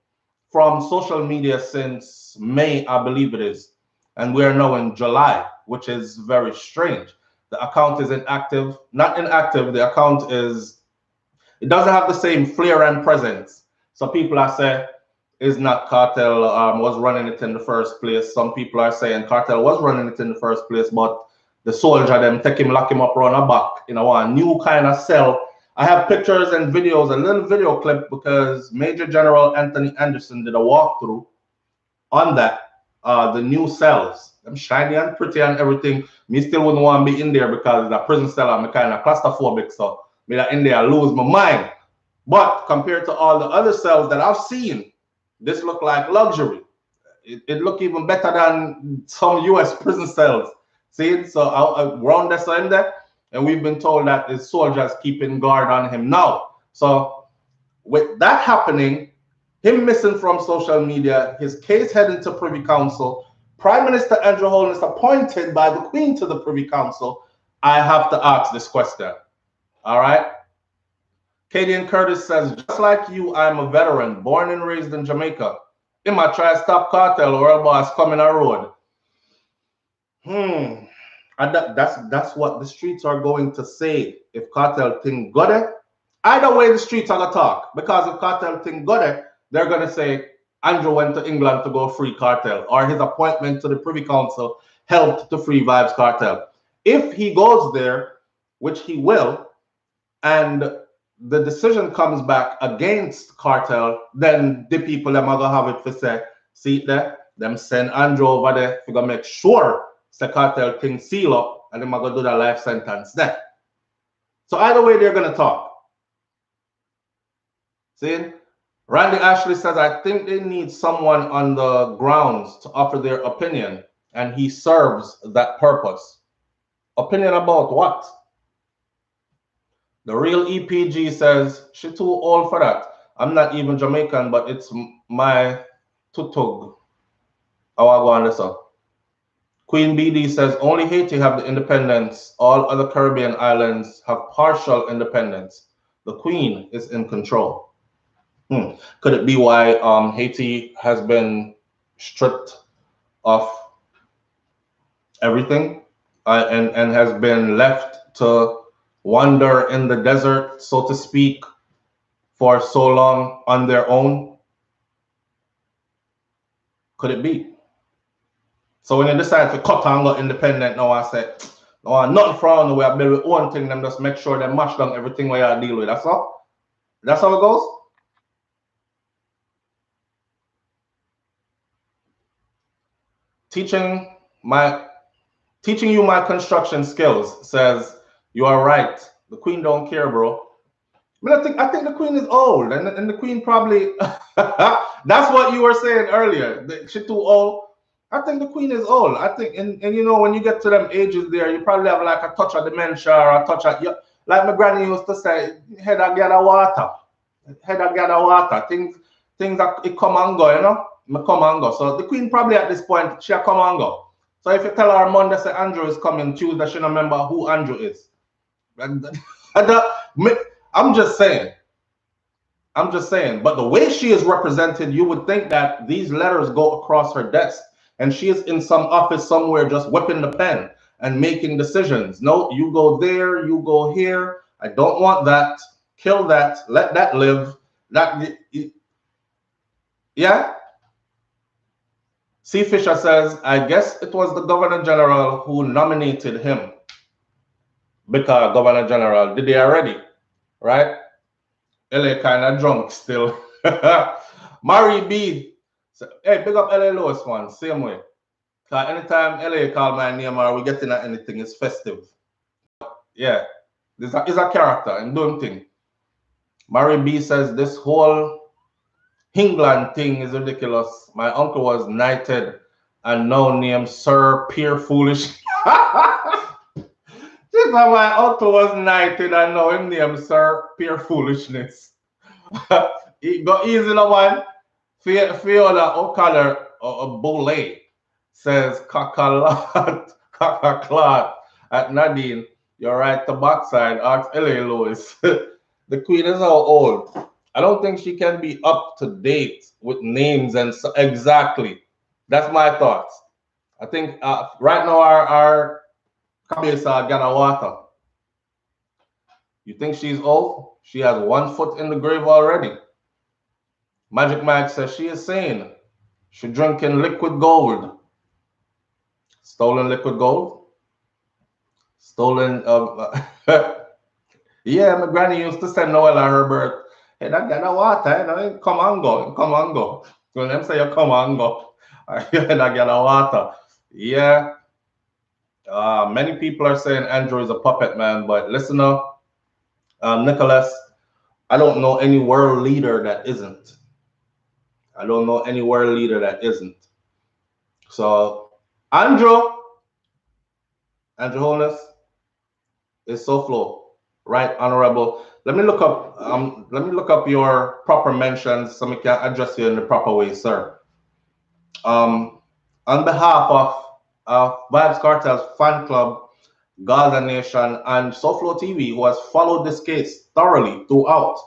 from social media since May, I believe it is. And we are now in July, which is very strange. The account is inactive, not inactive, the account is, it doesn't have the same flair and presence. So people are saying, is not Kartel was running it in the first place. Some people are saying Kartel was running it in the first place, but the soldier them take him, lock him up around a back, you know, a new kind of cell. I have pictures and videos, a little video clip, because Major General Anthony Anderson did a walkthrough on that, the new cells. I'm shiny and pretty and everything. Me still wouldn't want to be in there because the prison cell, I'm kind of claustrophobic, so me that in there I lose my mind. But compared to all the other cells that I've seen, this look like luxury. It look even better than some US prison cells. See, so around this in there, and we've been told that his soldiers keeping guard on him now. So with that happening, him missing from social media, his case heading to Privy Council, Prime Minister Andrew Holness appointed by the Queen to the Privy Council, I have to ask this question. All right? Cadian Curtis says, just like you, I'm a veteran, born and raised in Jamaica. He might try to stop Kartel or a boss coming a road. That's what the streets are going to say if Kartel thing got it. Either way, the streets are gonna talk, because if Kartel thing got it, they're gonna say Andrew went to England to go free Kartel, or his appointment to the Privy Council helped to free Vybz Kartel. If he goes there, which he will, and the decision comes back against Kartel, then the people them are gonna have it for say, see there, them send Andrew over there to go make sure the Kartel thing seal up, and them are gonna do the life sentence there. So either way, they're gonna talk. See, Randy Ashley says, I think they need someone on the grounds to offer their opinion, and he serves that purpose. Opinion about what? The real EPG says, she too old for that. I'm not even Jamaican, but it's my tutug. How I go on this up. Queen BD says, only Haiti have the independence. All other Caribbean islands have partial independence. The Queen is in control. Could it be why Haiti has been stripped of everything and has been left to wander in the desert, so to speak, for so long on their own? Could it be? So when they decide to cut and go independent, now I say, no, nothing from the way I build one thing, them just make sure they mash down everything where I deal with. That's all? That's how it goes? Teaching you my construction skills says, you are right. The Queen don't care, bro. But I think the Queen is old, and the Queen probably that's what you were saying earlier. She too old. I think the Queen is old. I think, and you know, when you get to them ages there, you probably have like a touch of dementia or a touch of, like my granny used to say, head a gather water. Head a gather water. Things that it come and go, you know? Come and go. So the Queen probably at this point, she'll come and go. So if you tell her Monday say Andrew is coming, Tuesday she don't remember who Andrew is. I'm just saying. But the way she is represented, you would think that these letters go across her desk and she is in some office somewhere just whipping the pen and making decisions. No, you go there, you go here. I don't want that. Kill that. Let that live. Yeah. C. Fisher says, I guess it was the Governor General who nominated him, because Governor General did it already, right? LA kind of drunk still. Mary B. Hey, big up LA Lewis one, same way. Because anytime LA call my name or we getting at anything, it's festive. Yeah, it's a character and doing thing. Mary B says, this whole England thing is ridiculous. My uncle was knighted and now named Sir Peer Foolish. Just how my uncle was knighted and now him named Sir Peer Foolishness. Go easy no one. Fiona O'Connor Bole says Kakalot, Kakaklat at Nadine. You're right to backside. Ask L.A. Lewis. The queen is how old? I don't think she can be up to date with names and so, exactly. That's my thoughts. I think right now our cabeza got water. You think she's old? She has 1 foot in the grave already. Magic Mike says she is sane. She drinking liquid gold. Stolen liquid gold? Stolen yeah, my granny used to send Noel and Herbert. Hey, that got no water. Come on, go. Come on, go. When them say you come on, go. That got no water. Yeah. Many people are saying Andrew is a puppet man, but listen up, Nicholas, I don't know any world leader that isn't. I don't know any world leader that isn't. So, Andrew Holness is SouFLo. Right, honorable. Let me look up your proper mentions so we can address you in the proper way, sir. On behalf of Vybz Kartel's fan club, Gaza Nation, and SouFLoTV, who has followed this case thoroughly throughout,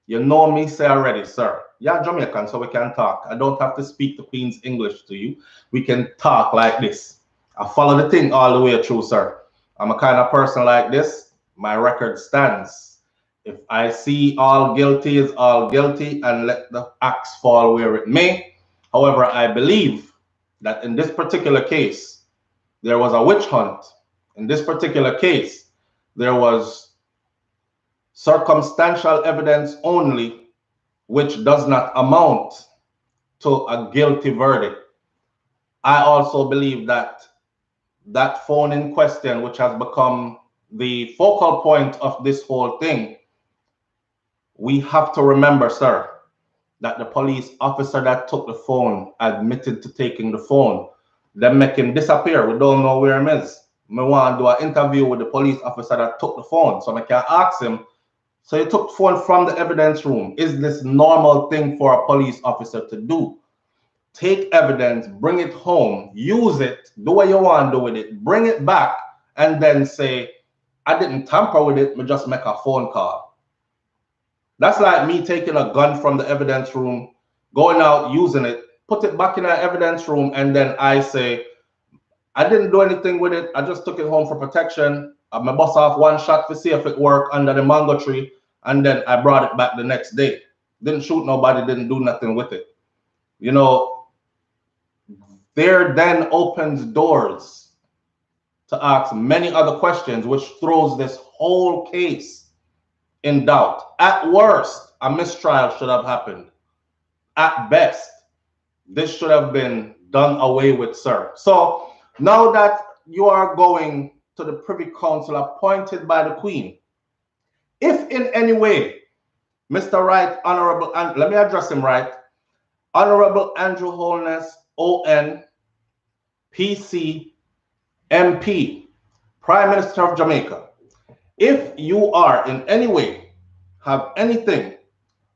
you know me say already, sir. Yeah, Jamaican, so we can talk. I don't have to speak the Queen's English to you. We can talk like this. I follow the thing all the way through, sir. I'm a kind of person like this. My record stands. If I see all guilty is all guilty, and let the axe fall where it may. However, I believe that in this particular case, there was a witch hunt. In this particular case, there was circumstantial evidence only, which does not amount to a guilty verdict. I also believe that that phone in question, which has become the focal point of this whole thing, we have to remember, sir, that the police officer that took the phone admitted to taking the phone. They make him disappear. We don't know where he is. I want to do an interview with the police officer that took the phone, so I can ask him, so you took the phone from the evidence room. Is this normal thing for a police officer to do? Take evidence, bring it home, use it, do what you want to do with it, bring it back, and then say, I didn't tamper with it, I just make a phone call. That's like me taking a gun from the evidence room, going out, using it, put it back in the evidence room, and then I say, I didn't do anything with it, I just took it home for protection. I bust off 1 shot to see if it worked under the mango tree, and then I brought it back the next day. Didn't shoot nobody, didn't do nothing with it. You know, there then opens doors to ask many other questions, which throws this whole case in doubt. At worst, a mistrial should have happened. At best, this should have been done away with, sir. So now that you are going to the Privy Council appointed by the Queen, if in any way, Mr. Right, Honorable, and let me address him right, Honorable Andrew Holness, ON, PC, MP, Prime Minister of Jamaica, if you are in any way have anything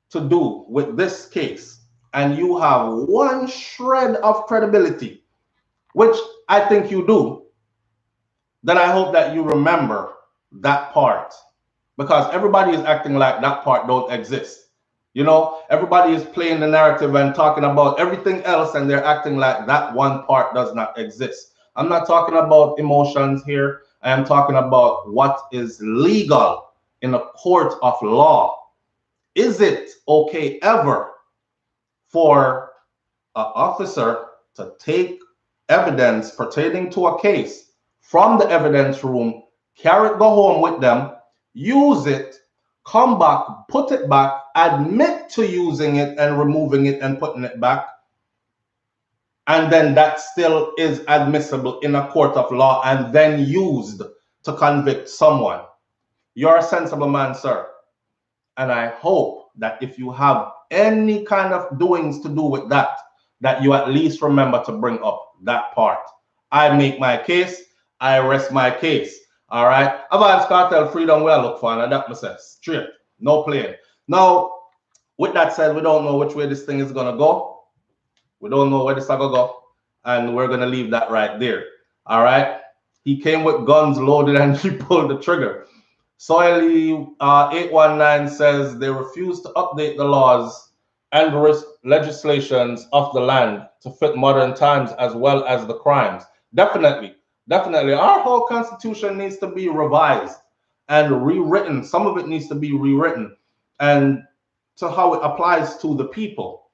to do with this case and you have 1 shred of credibility, which I think you do, then I hope that you remember that part, because everybody is acting like that part don't exist. You know, everybody is playing the narrative and talking about everything else, and they're acting like that one part does not exist. I'm not talking about emotions here. I am talking about what is legal in a court of law. Is it okay ever for an officer to take evidence pertaining to a case from the evidence room, carry it, go home with them, use it, come back, put it back, admit to using it and removing it and putting it back, and then that still is admissible in a court of law and then used to convict someone? You're a sensible man, sir. And I hope that if you have any kind of doings to do with that, that you at least remember to bring up that part. I make my case, I rest my case. All right. Vybz Kartel freedom we look for, and that myself. Straight. No playing. Now, with that said, we don't know which way this thing is gonna go. We don't know where this is going to go. And we're going to leave that right there. All right. He came with guns loaded and he pulled the trigger. Soily 819 says they refuse to update the laws and legislations of the land to fit modern times as well as the crimes. Definitely. Definitely. Our whole constitution needs to be revised and rewritten. Some of it needs to be rewritten and to how it applies to the people.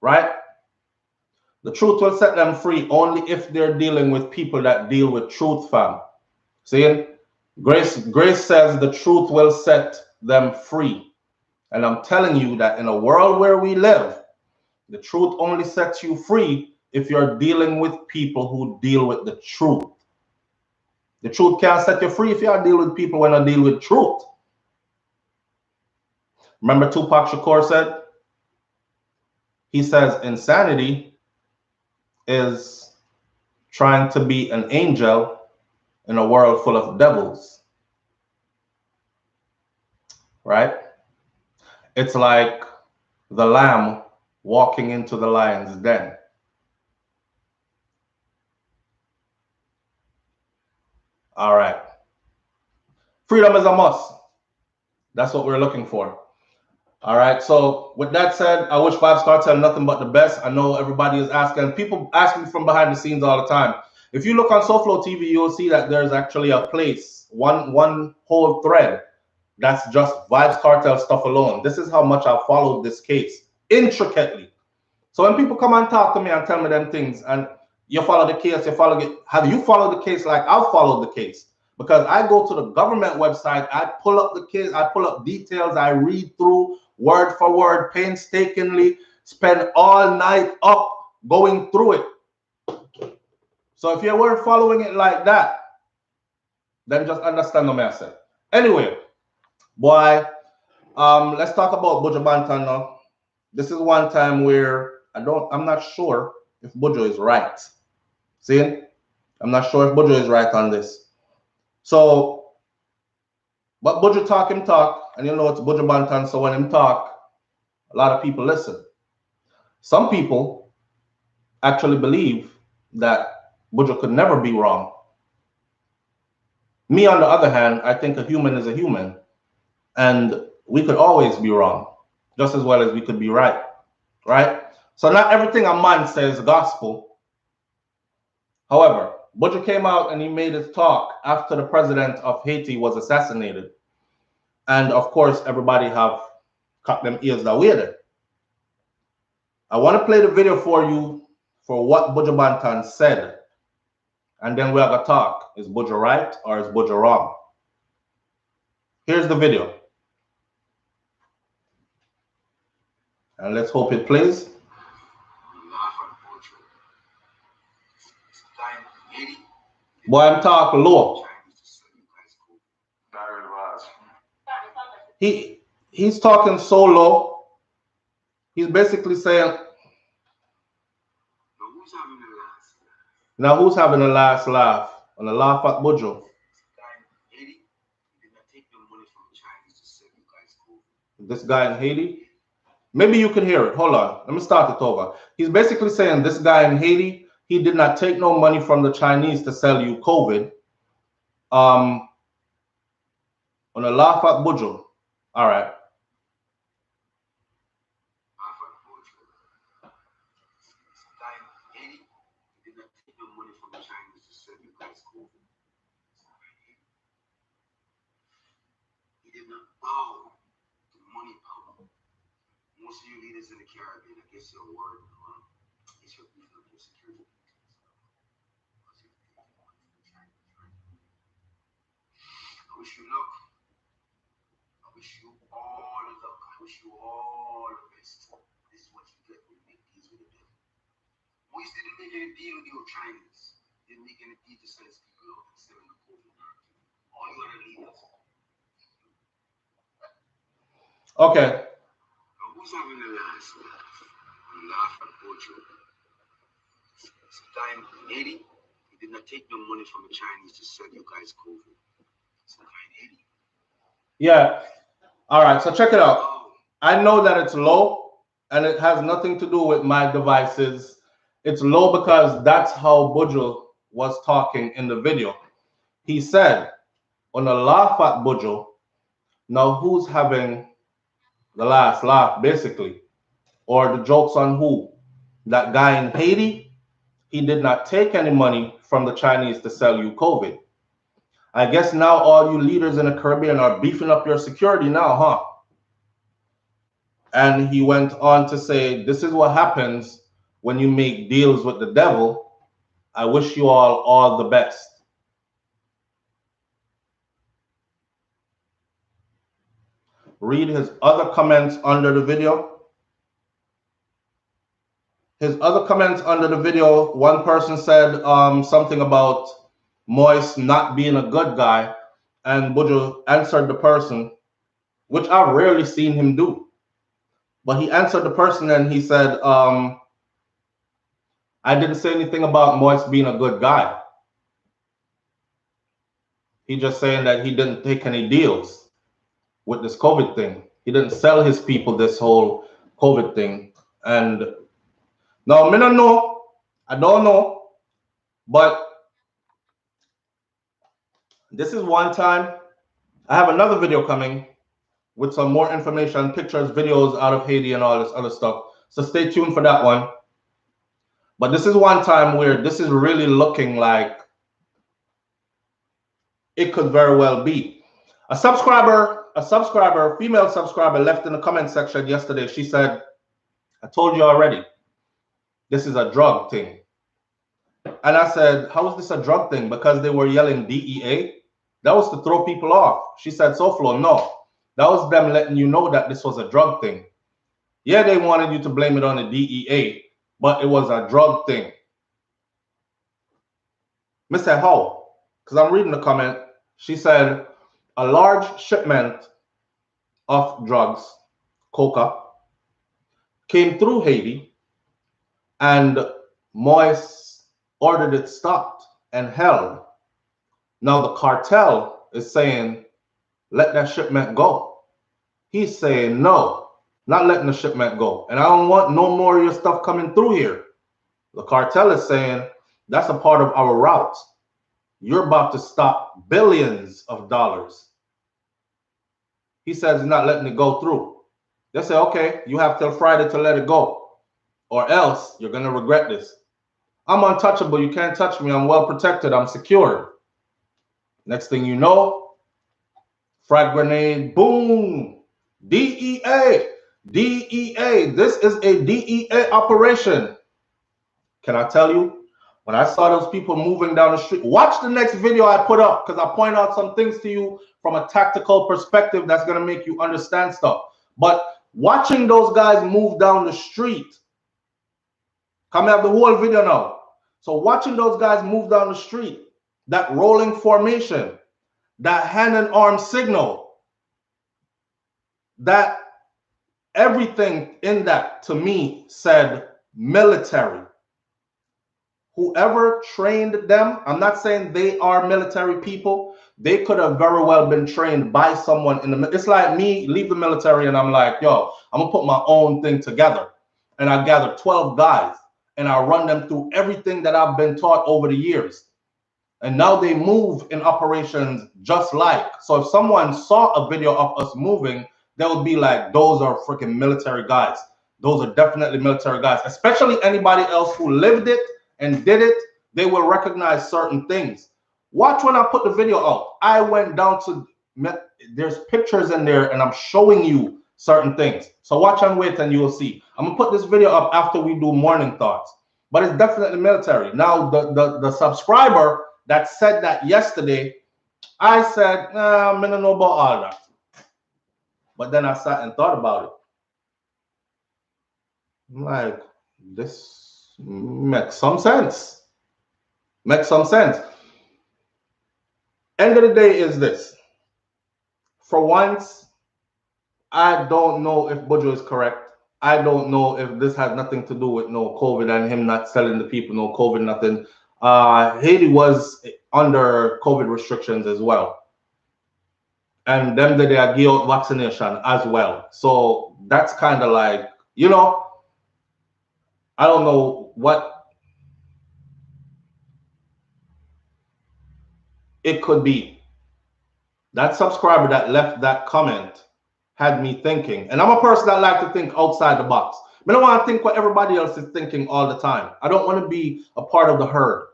Right? The truth will set them free only if they're dealing with people that deal with truth, fam. See? Grace says the truth will set them free. And I'm telling you that in a world where we live, the truth only sets you free if you're dealing with people who deal with the truth. The truth can't set you free if you are dealing with people when I deal with truth. Remember Tupac Shakur said? He says insanity is trying to be an angel in a world full of devils. Right? It's like the lamb walking into the lion's den. All right. Freedom is a must. That's what we're looking for. All right. So with that said, I wish Vybz Kartel nothing but the best. I know everybody is asking. People ask me from behind the scenes all the time. If you look on SouFLoTV, you'll see that there's actually a place, one whole thread that's just Vybz Kartel stuff alone. This is how much I've followed this case intricately. So when people come and talk to me and tell me them things, and you follow the case, you follow it, have you followed the case like I've followed the case? Because I go to the government website, I pull up the case, I pull up details, I read through word for word, painstakingly, spend all night up going through it. So if you weren't following it like that, then just understand the message. Anyway, boy, let's talk about Buju Banton now. This is one time where I'm not sure if Buju is right. See? I'm not sure if Buju is right on this. So, but Buju talk him talk, and you know it's Buju Banton, so when him talk, a lot of people listen. Some people actually believe that Buju could never be wrong. Me, on the other hand, I think a human is a human, and we could always be wrong, just as well as we could be right, right? So not everything a man says is gospel. However, Buju came out and he made his talk after the president of Haiti was assassinated. And of course, everybody have cut them ears that way. I want to play the video for you for what Buju Banton said. And then we're going to talk. Is Buju right or is Buju wrong? Here's the video. And let's hope it plays. Boy, I'm talking low. He's talking so low. He's basically saying, now who's having the last laugh? On the laugh at Buju. This guy in Haiti? Maybe you can hear it. Hold on. Let me start it over. He's basically saying this guy in Haiti, he did not take no money from the Chinese to sell you COVID. On a laugh at Buju. All right. Most of you leaders in the Caribbean, I guess your word is your security. I wish you luck. I wish you all the luck. I wish you all the best. This is what you get when you make deals with the devil. Moise didn't make any deal with your Chinese. Didn't make any deal to send his people out and send them to COVID. All you other leaders. Okay. Who's having the last laugh? Laugh at Buju. Sometime in Haiti, he did not take no money from the Chinese to sell you guys COVID. Sometime in Haiti. Yeah. All right. So check it out. I know that it's low, and it has nothing to do with my devices. It's low because that's how Buju was talking in the video. He said, on a laugh at Buju, now who's having the last laugh, basically? Or the joke's on who? That guy in Haiti? He did not take any money from the Chinese to sell you COVID. I guess now all you leaders in the Caribbean are beefing up your security now, huh? And he went on to say, this is what happens when you make deals with the devil. I wish you all the best. Read his other comments under the video. His other comments under the video, one person said something about Moise not being a good guy, and Buju answered the person, which I've rarely seen him do. But he answered the person and he said, I didn't say anything about Moise being a good guy. He just saying that he didn't take any deals with this COVID thing. He didn't sell his people this whole COVID thing. And now, I don't know. I don't know. But this is one time. I have another video coming with some more information, pictures, videos out of Haiti and all this other stuff. So stay tuned for that one. But this is one time where this is really looking like it could very well be. A female subscriber left in the comment section yesterday. She said, I told you already, this is a drug thing. And I said, how is this a drug thing? Because they were yelling DEA? That was to throw people off. She said, SouFlo, no. That was them letting you know that this was a drug thing. Yeah, they wanted you to blame it on the DEA, but it was a drug thing. I said, how? Because I'm reading the comment. She said, a large shipment of drugs, coca, came through Haiti, and Moise ordered it stopped and held. Now the cartel is saying, let that shipment go. He's saying, no, not letting the shipment go. And I don't want no more of your stuff coming through here. The cartel is saying, that's a part of our route. You're about to stop billions of dollars. He says he's not letting it go through. They say, okay, you have till Friday to let it go, or else you're going to regret this. I'm untouchable. You can't touch me. I'm well protected. I'm secured. Next thing you know, frag grenade, boom, DEA, DEA. This is a DEA operation. Can I tell you? When I saw those people moving down the street, watch the next video I put up, because I point out some things to you from a tactical perspective that's going to make you understand stuff. But watching those guys move down the street, come have the whole video now. So watching those guys move down the street, that rolling formation, that hand and arm signal, that everything in that to me said military. Whoever trained them, I'm not saying they are military people. They could have very well been trained by someone in the, it's like me leave the military and I'm like, yo, I'm gonna put my own thing together. And I gather 12 guys and I run them through everything that I've been taught over the years. And now they move in operations just like. So if someone saw a video of us moving, they would be like, those are freaking military guys. Those are definitely military guys, especially anybody else who lived it and did it. They will recognize certain things. Watch when I put the video out. I went down to, there's pictures in there and I'm showing you certain things. So watch and wait and you will see. I'm gonna put this video up after we do morning thoughts, but it's definitely military. Now the subscriber that said that yesterday, I said, nah, I don't know about all that. But then I sat and thought about it. I'm like, this makes some sense. Makes some sense. End of the day is this. For once, I don't know if Buju is correct. I don't know if this has nothing to do with no COVID and him not selling the people no COVID, nothing. Haiti was under COVID restrictions as well. And them that they are give out vaccination as well. So that's kind of like You know, I don't know what it could be. That subscriber that left that comment had me thinking. And I'm a person that like to think outside the box. I don't want to think what everybody else is thinking all the time. I don't want to be a part of the herd.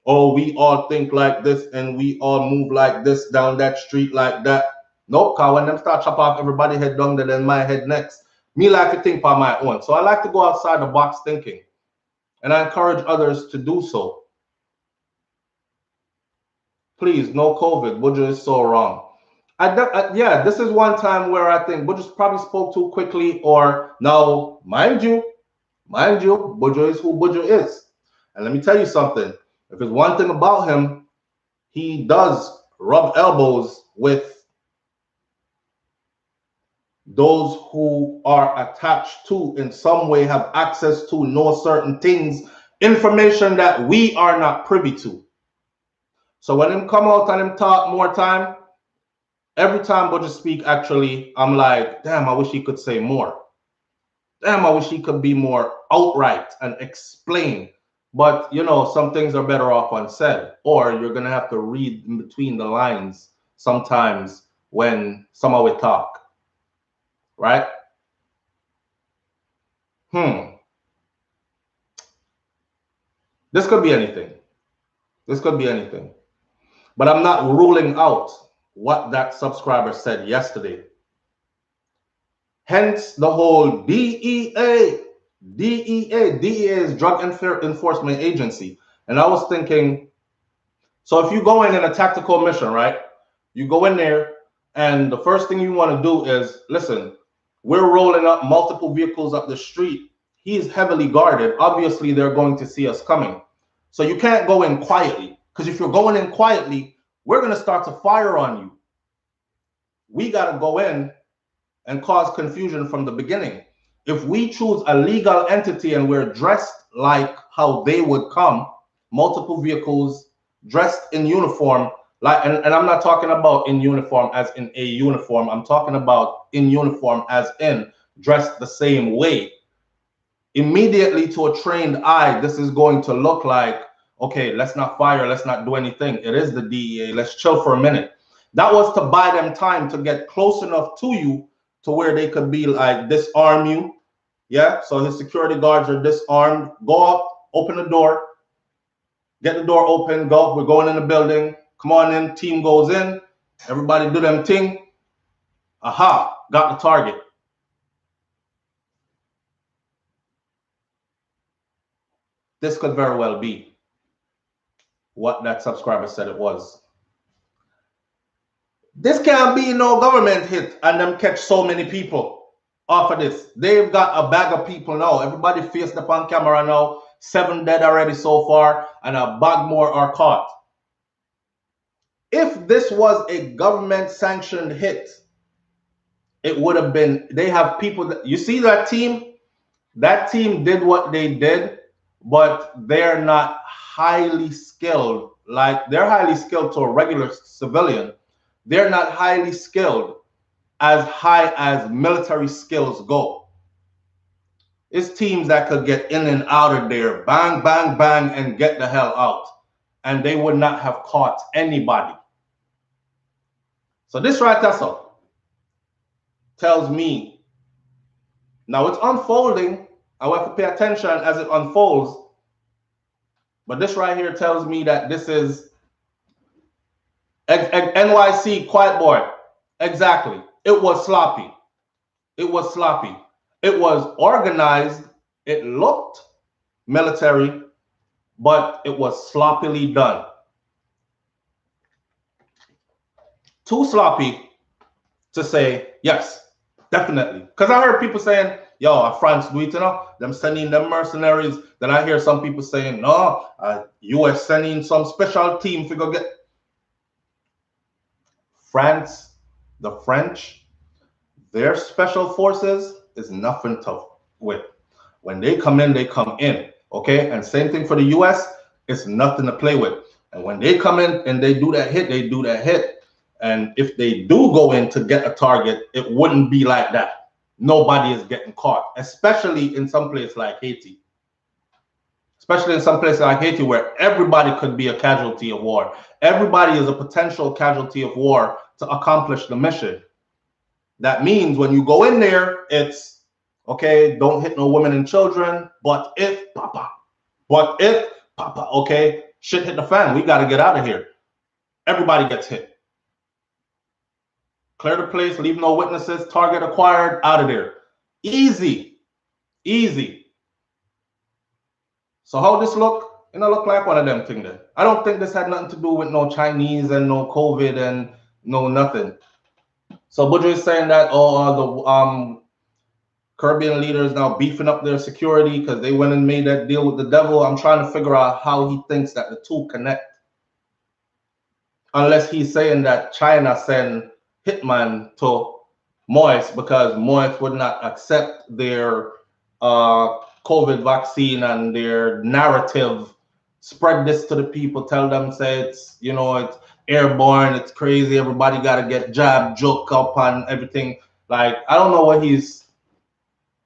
Oh, we all think like this and we all move like this down that street like that. Nope, because when them start chop off everybody head down there, then my head next. Me like to think by my own. So I like to go outside the box thinking. And I encourage others to do so. Please, no COVID. Buju is so wrong. Yeah, this is one time where I think Buju probably spoke too quickly, or now, mind you, Buju is who Buju is. And let me tell you something. If there's one thing about him, he does rub elbows with those who are attached to, in some way, have access to, know certain things, information that we are not privy to. So when him come out and him talk more time, every time Buju speak, actually, I'm like, damn, I wish he could say more. Damn, I wish he could be more outright and explain. But, you know, some things are better off unsaid, or you're going to have to read in between the lines sometimes when someone will talk. Right? This could be anything. This could be anything. But I'm not ruling out what that subscriber said yesterday. Hence the whole DEA. DEA is Drug Enforcement Agency. And I was thinking, so if you go in a tactical mission, right? You go in there and the first thing you want to do is, listen, we're rolling up multiple vehicles up the street. He's heavily guarded. Obviously, they're going to see us coming. So you can't go in quietly, because if you're going in quietly, we're going to start to fire on you. We got to go in and cause confusion from the beginning. If we choose a legal entity and we're dressed like how they would come, multiple vehicles, dressed in uniform, like, and I'm not talking about in uniform as in a uniform. I'm talking about in uniform as in dressed the same way. Immediately to a trained eye, this is going to look like, okay, let's not fire, let's not do anything. It is the DEA, let's chill for a minute. That was to buy them time to get close enough to you to where they could be like, disarm you. Yeah, so his security guards are disarmed. Go up, open the door, get the door open, go, we're going in the building. Come on in, team goes in, everybody do them thing. Aha, got the target. This could very well be what that subscriber said it was. This can't be no government hit and them catch so many people off of this. They've got a bag of people now. Everybody faced up on camera now. 7 dead already so far, and a bag more are caught. If this was a government sanctioned hit, it would have been, they have people that, you see that team did what they did, but they're not highly skilled. Like, they're highly skilled to a regular civilian. They're not highly skilled as high as military skills go. It's teams that could get in and out of there, bang, bang, bang, and get the hell out. And they would not have caught anybody. So this right there tells me, now it's unfolding. I will have to pay attention as it unfolds. But this right here tells me that this is NYC, quiet boy. Exactly. It was sloppy. It was sloppy. It was organized. It looked military, but it was sloppily done. Too sloppy to say, yes, definitely. Because I heard people saying, yo, France do it, you know? Them sending them mercenaries. Then I hear some people saying, no, US sending some special team to go get. France, the French, their special forces is nothing tough with. When they come in, okay? And same thing for the US, it's nothing to play with. And when they come in and they do that hit, they do that hit. And if they do go in to get a target, it wouldn't be like that. nobody is getting caught, especially in some place like Haiti. Especially in some places like Haiti, where everybody could be a casualty of war. Everybody is a potential casualty of war to accomplish the mission. That means when you go in there, it's, okay, don't hit no women and children, but if, papa, okay, shit hit the fan, we got to get out of here. Everybody gets hit. Clear the place, leave no witnesses, target acquired, out of there. Easy, easy. So how this look? You know, look like one of them things there. I don't think this had nothing to do with no Chinese and no COVID and no nothing. So Buju is saying that the Caribbean leaders now beefing up their security because they went and made that deal with the devil. I'm trying to figure out how he thinks that the two connect. Unless he's saying that China send hitman to Moise because Moise would not accept their COVID vaccine and their narrative. Spread this to the people. Tell them, say it's, you know, it's airborne. It's crazy. Everybody got to get jabbed, joke up on everything. Like, I don't know what he's.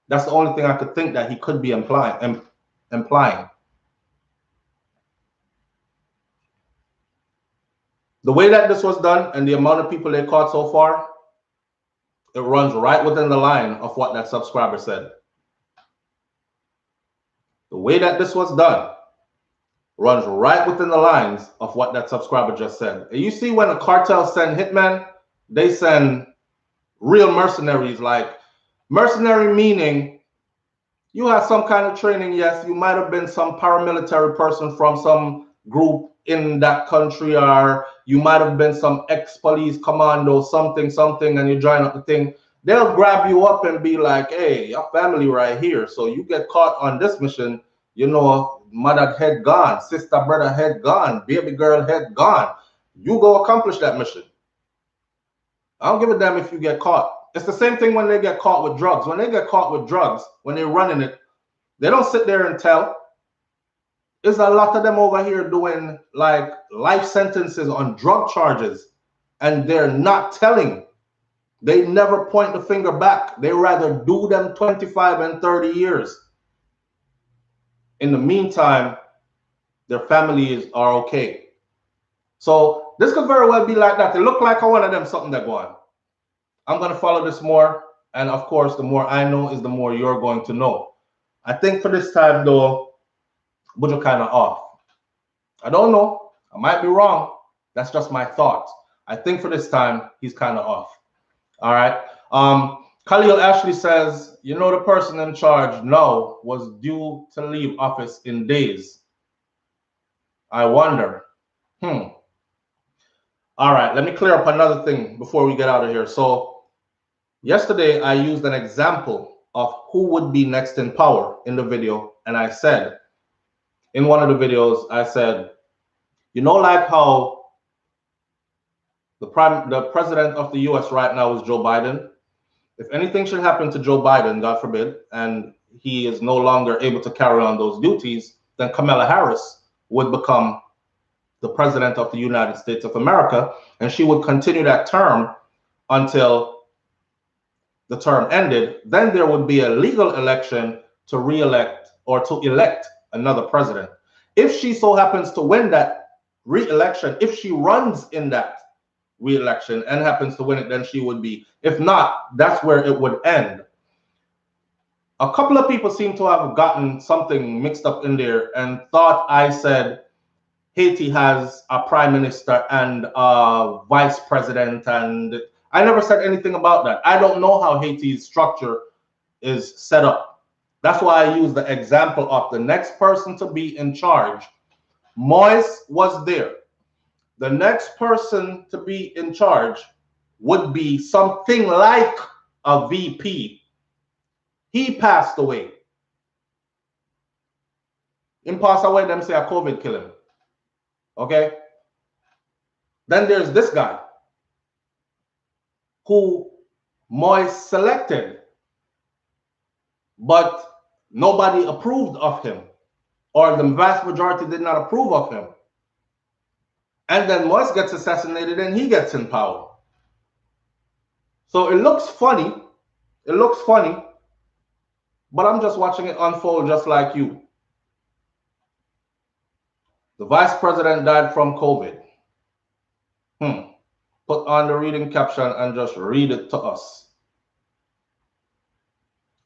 That's the only thing I could think that he could be implying. The way that this was done and the amount of people they caught so far, it runs right within the line of what that subscriber said. The way that this was done runs right within the lines of what that subscriber just said. And you see, when a cartel send hitmen, they send real mercenaries. Like, mercenary meaning you have some kind of training. Yes, you might have been some paramilitary person from some group in that country, or you might have been some ex-police commando, something, and you join up the thing. They'll grab you up and be like, hey, your family right here. So you get caught on this mission, you know, mother head gone, sister, brother head gone, baby girl head gone. You go accomplish that mission. I don't give a damn if you get caught. It's the same thing when they get caught with drugs. When they get caught with drugs, when they're running it, they don't sit there and tell. There's a lot of them over here doing like life sentences on drug charges, and they're not telling. They never point the finger back. They rather do them 25 and 30 years. In the meantime, their families are okay. So this could very well be like that. They look like one of them, something that go on. I'm going to follow this more. And of course, the more I know is the more you're going to know. I think for this time, though, Buju kind of off. I don't know. I might be wrong. That's just my thought. I think for this time, he's kind of off. All right. Khalil Ashley says, you know, the person in charge now was due to leave office in days. I wonder. All right. Let me clear up another thing before we get out of here. So yesterday, I used an example of who would be next in power in the video. And I said, in one of the videos, I said, you know, like how the president of the US right now is Joe Biden. If anything should happen to Joe Biden, God forbid, and he is no longer able to carry on those duties, then Kamala Harris would become the president of the United States of America, and she would continue that term until the term ended. Then there would be a legal election to re-elect or to elect another president. If she so happens to win that re-election, if she runs in that re-election and happens to win it, then she would be. If not, that's where it would end. A couple of people seem to have gotten something mixed up in there and thought I said Haiti has a prime minister and a vice president, and I never said anything about that. I don't know how Haiti's structure is set up. That's why I use the example of the next person to be in charge. Moise was there. The next person to be in charge would be something like a VP. He passed away. Him pass away, them say a COVID kill him. Okay? Then there's this guy who Moise selected, but nobody approved of him, or the vast majority did not approve of him. And then Moise gets assassinated and he gets in power. So it looks funny It looks funny, but I'm just watching it unfold just like you. The vice president died from COVID. Put on the reading caption and just read it to us.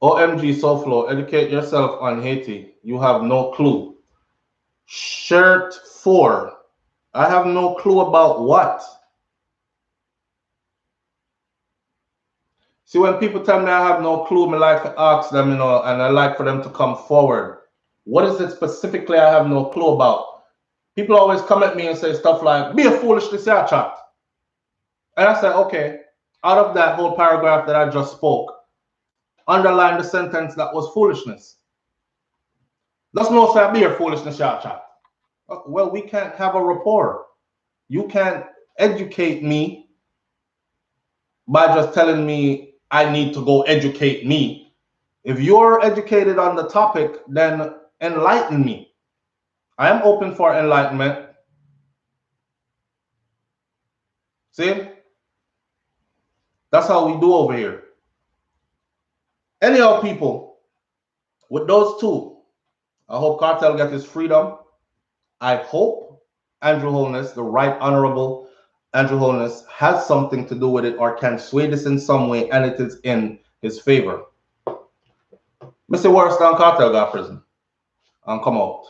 OMG SouFlo, educate yourself on Haiti. You have no clue. Shirt 4. I have no clue about what? See, when people tell me I have no clue, I like to ask them, and I like for them to come forward. What is it specifically I have no clue about? People always come at me and say stuff like, be a foolishness, yeah, chat. And I say, okay, out of that whole paragraph that I just spoke, underline the sentence that was foolishness. Let's not say be a foolishness, yeah, chat. Well, we can't have a rapport. You can't educate me by just telling me I need to go educate me. If you're educated on the topic, then enlighten me. I am open for enlightenment. See? That's how we do over here. Anyhow, people, with those two, I hope Cartel gets his freedom. I hope Andrew Holness, the Right Honorable Andrew Holness, has something to do with it or can sway this in some way, and it is in his favor. Mr. Warston Cartel got prison and come out.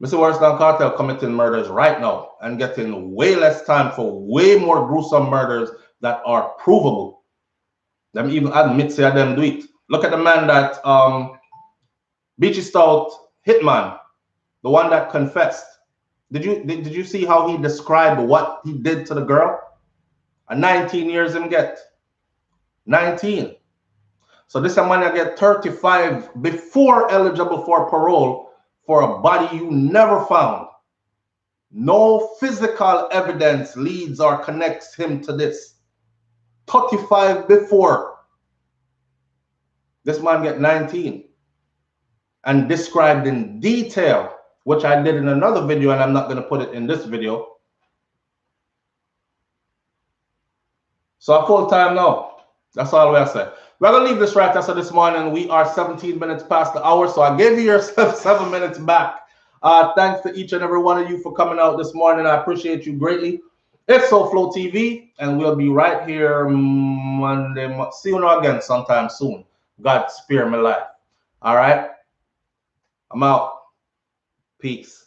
Mr. Warston Cartel committing murders right now and getting way less time for way more gruesome murders that are provable. Them even admit say them do it. Look at the man that Beachy Stout hitman, the one that confessed. Did you see how he described what he did to the girl? 19 years him get. 19. So this man that get 35 before eligible for parole for a body you never found. No physical evidence leads or connects him to this. 35 before. This man get 19. And described in detail, which I did in another video, and I'm not going to put it in this video. So a full time now. That's all I say. We're going to leave this right after this morning. We are 17 minutes past the hour, so I gave you yourself 7 minutes back. Thanks to each and every one of you for coming out this morning. I appreciate you greatly. It's SouFLoTV, and we'll be right here Monday. See you again sometime soon. God spare my life. All right? I'm out. Peace.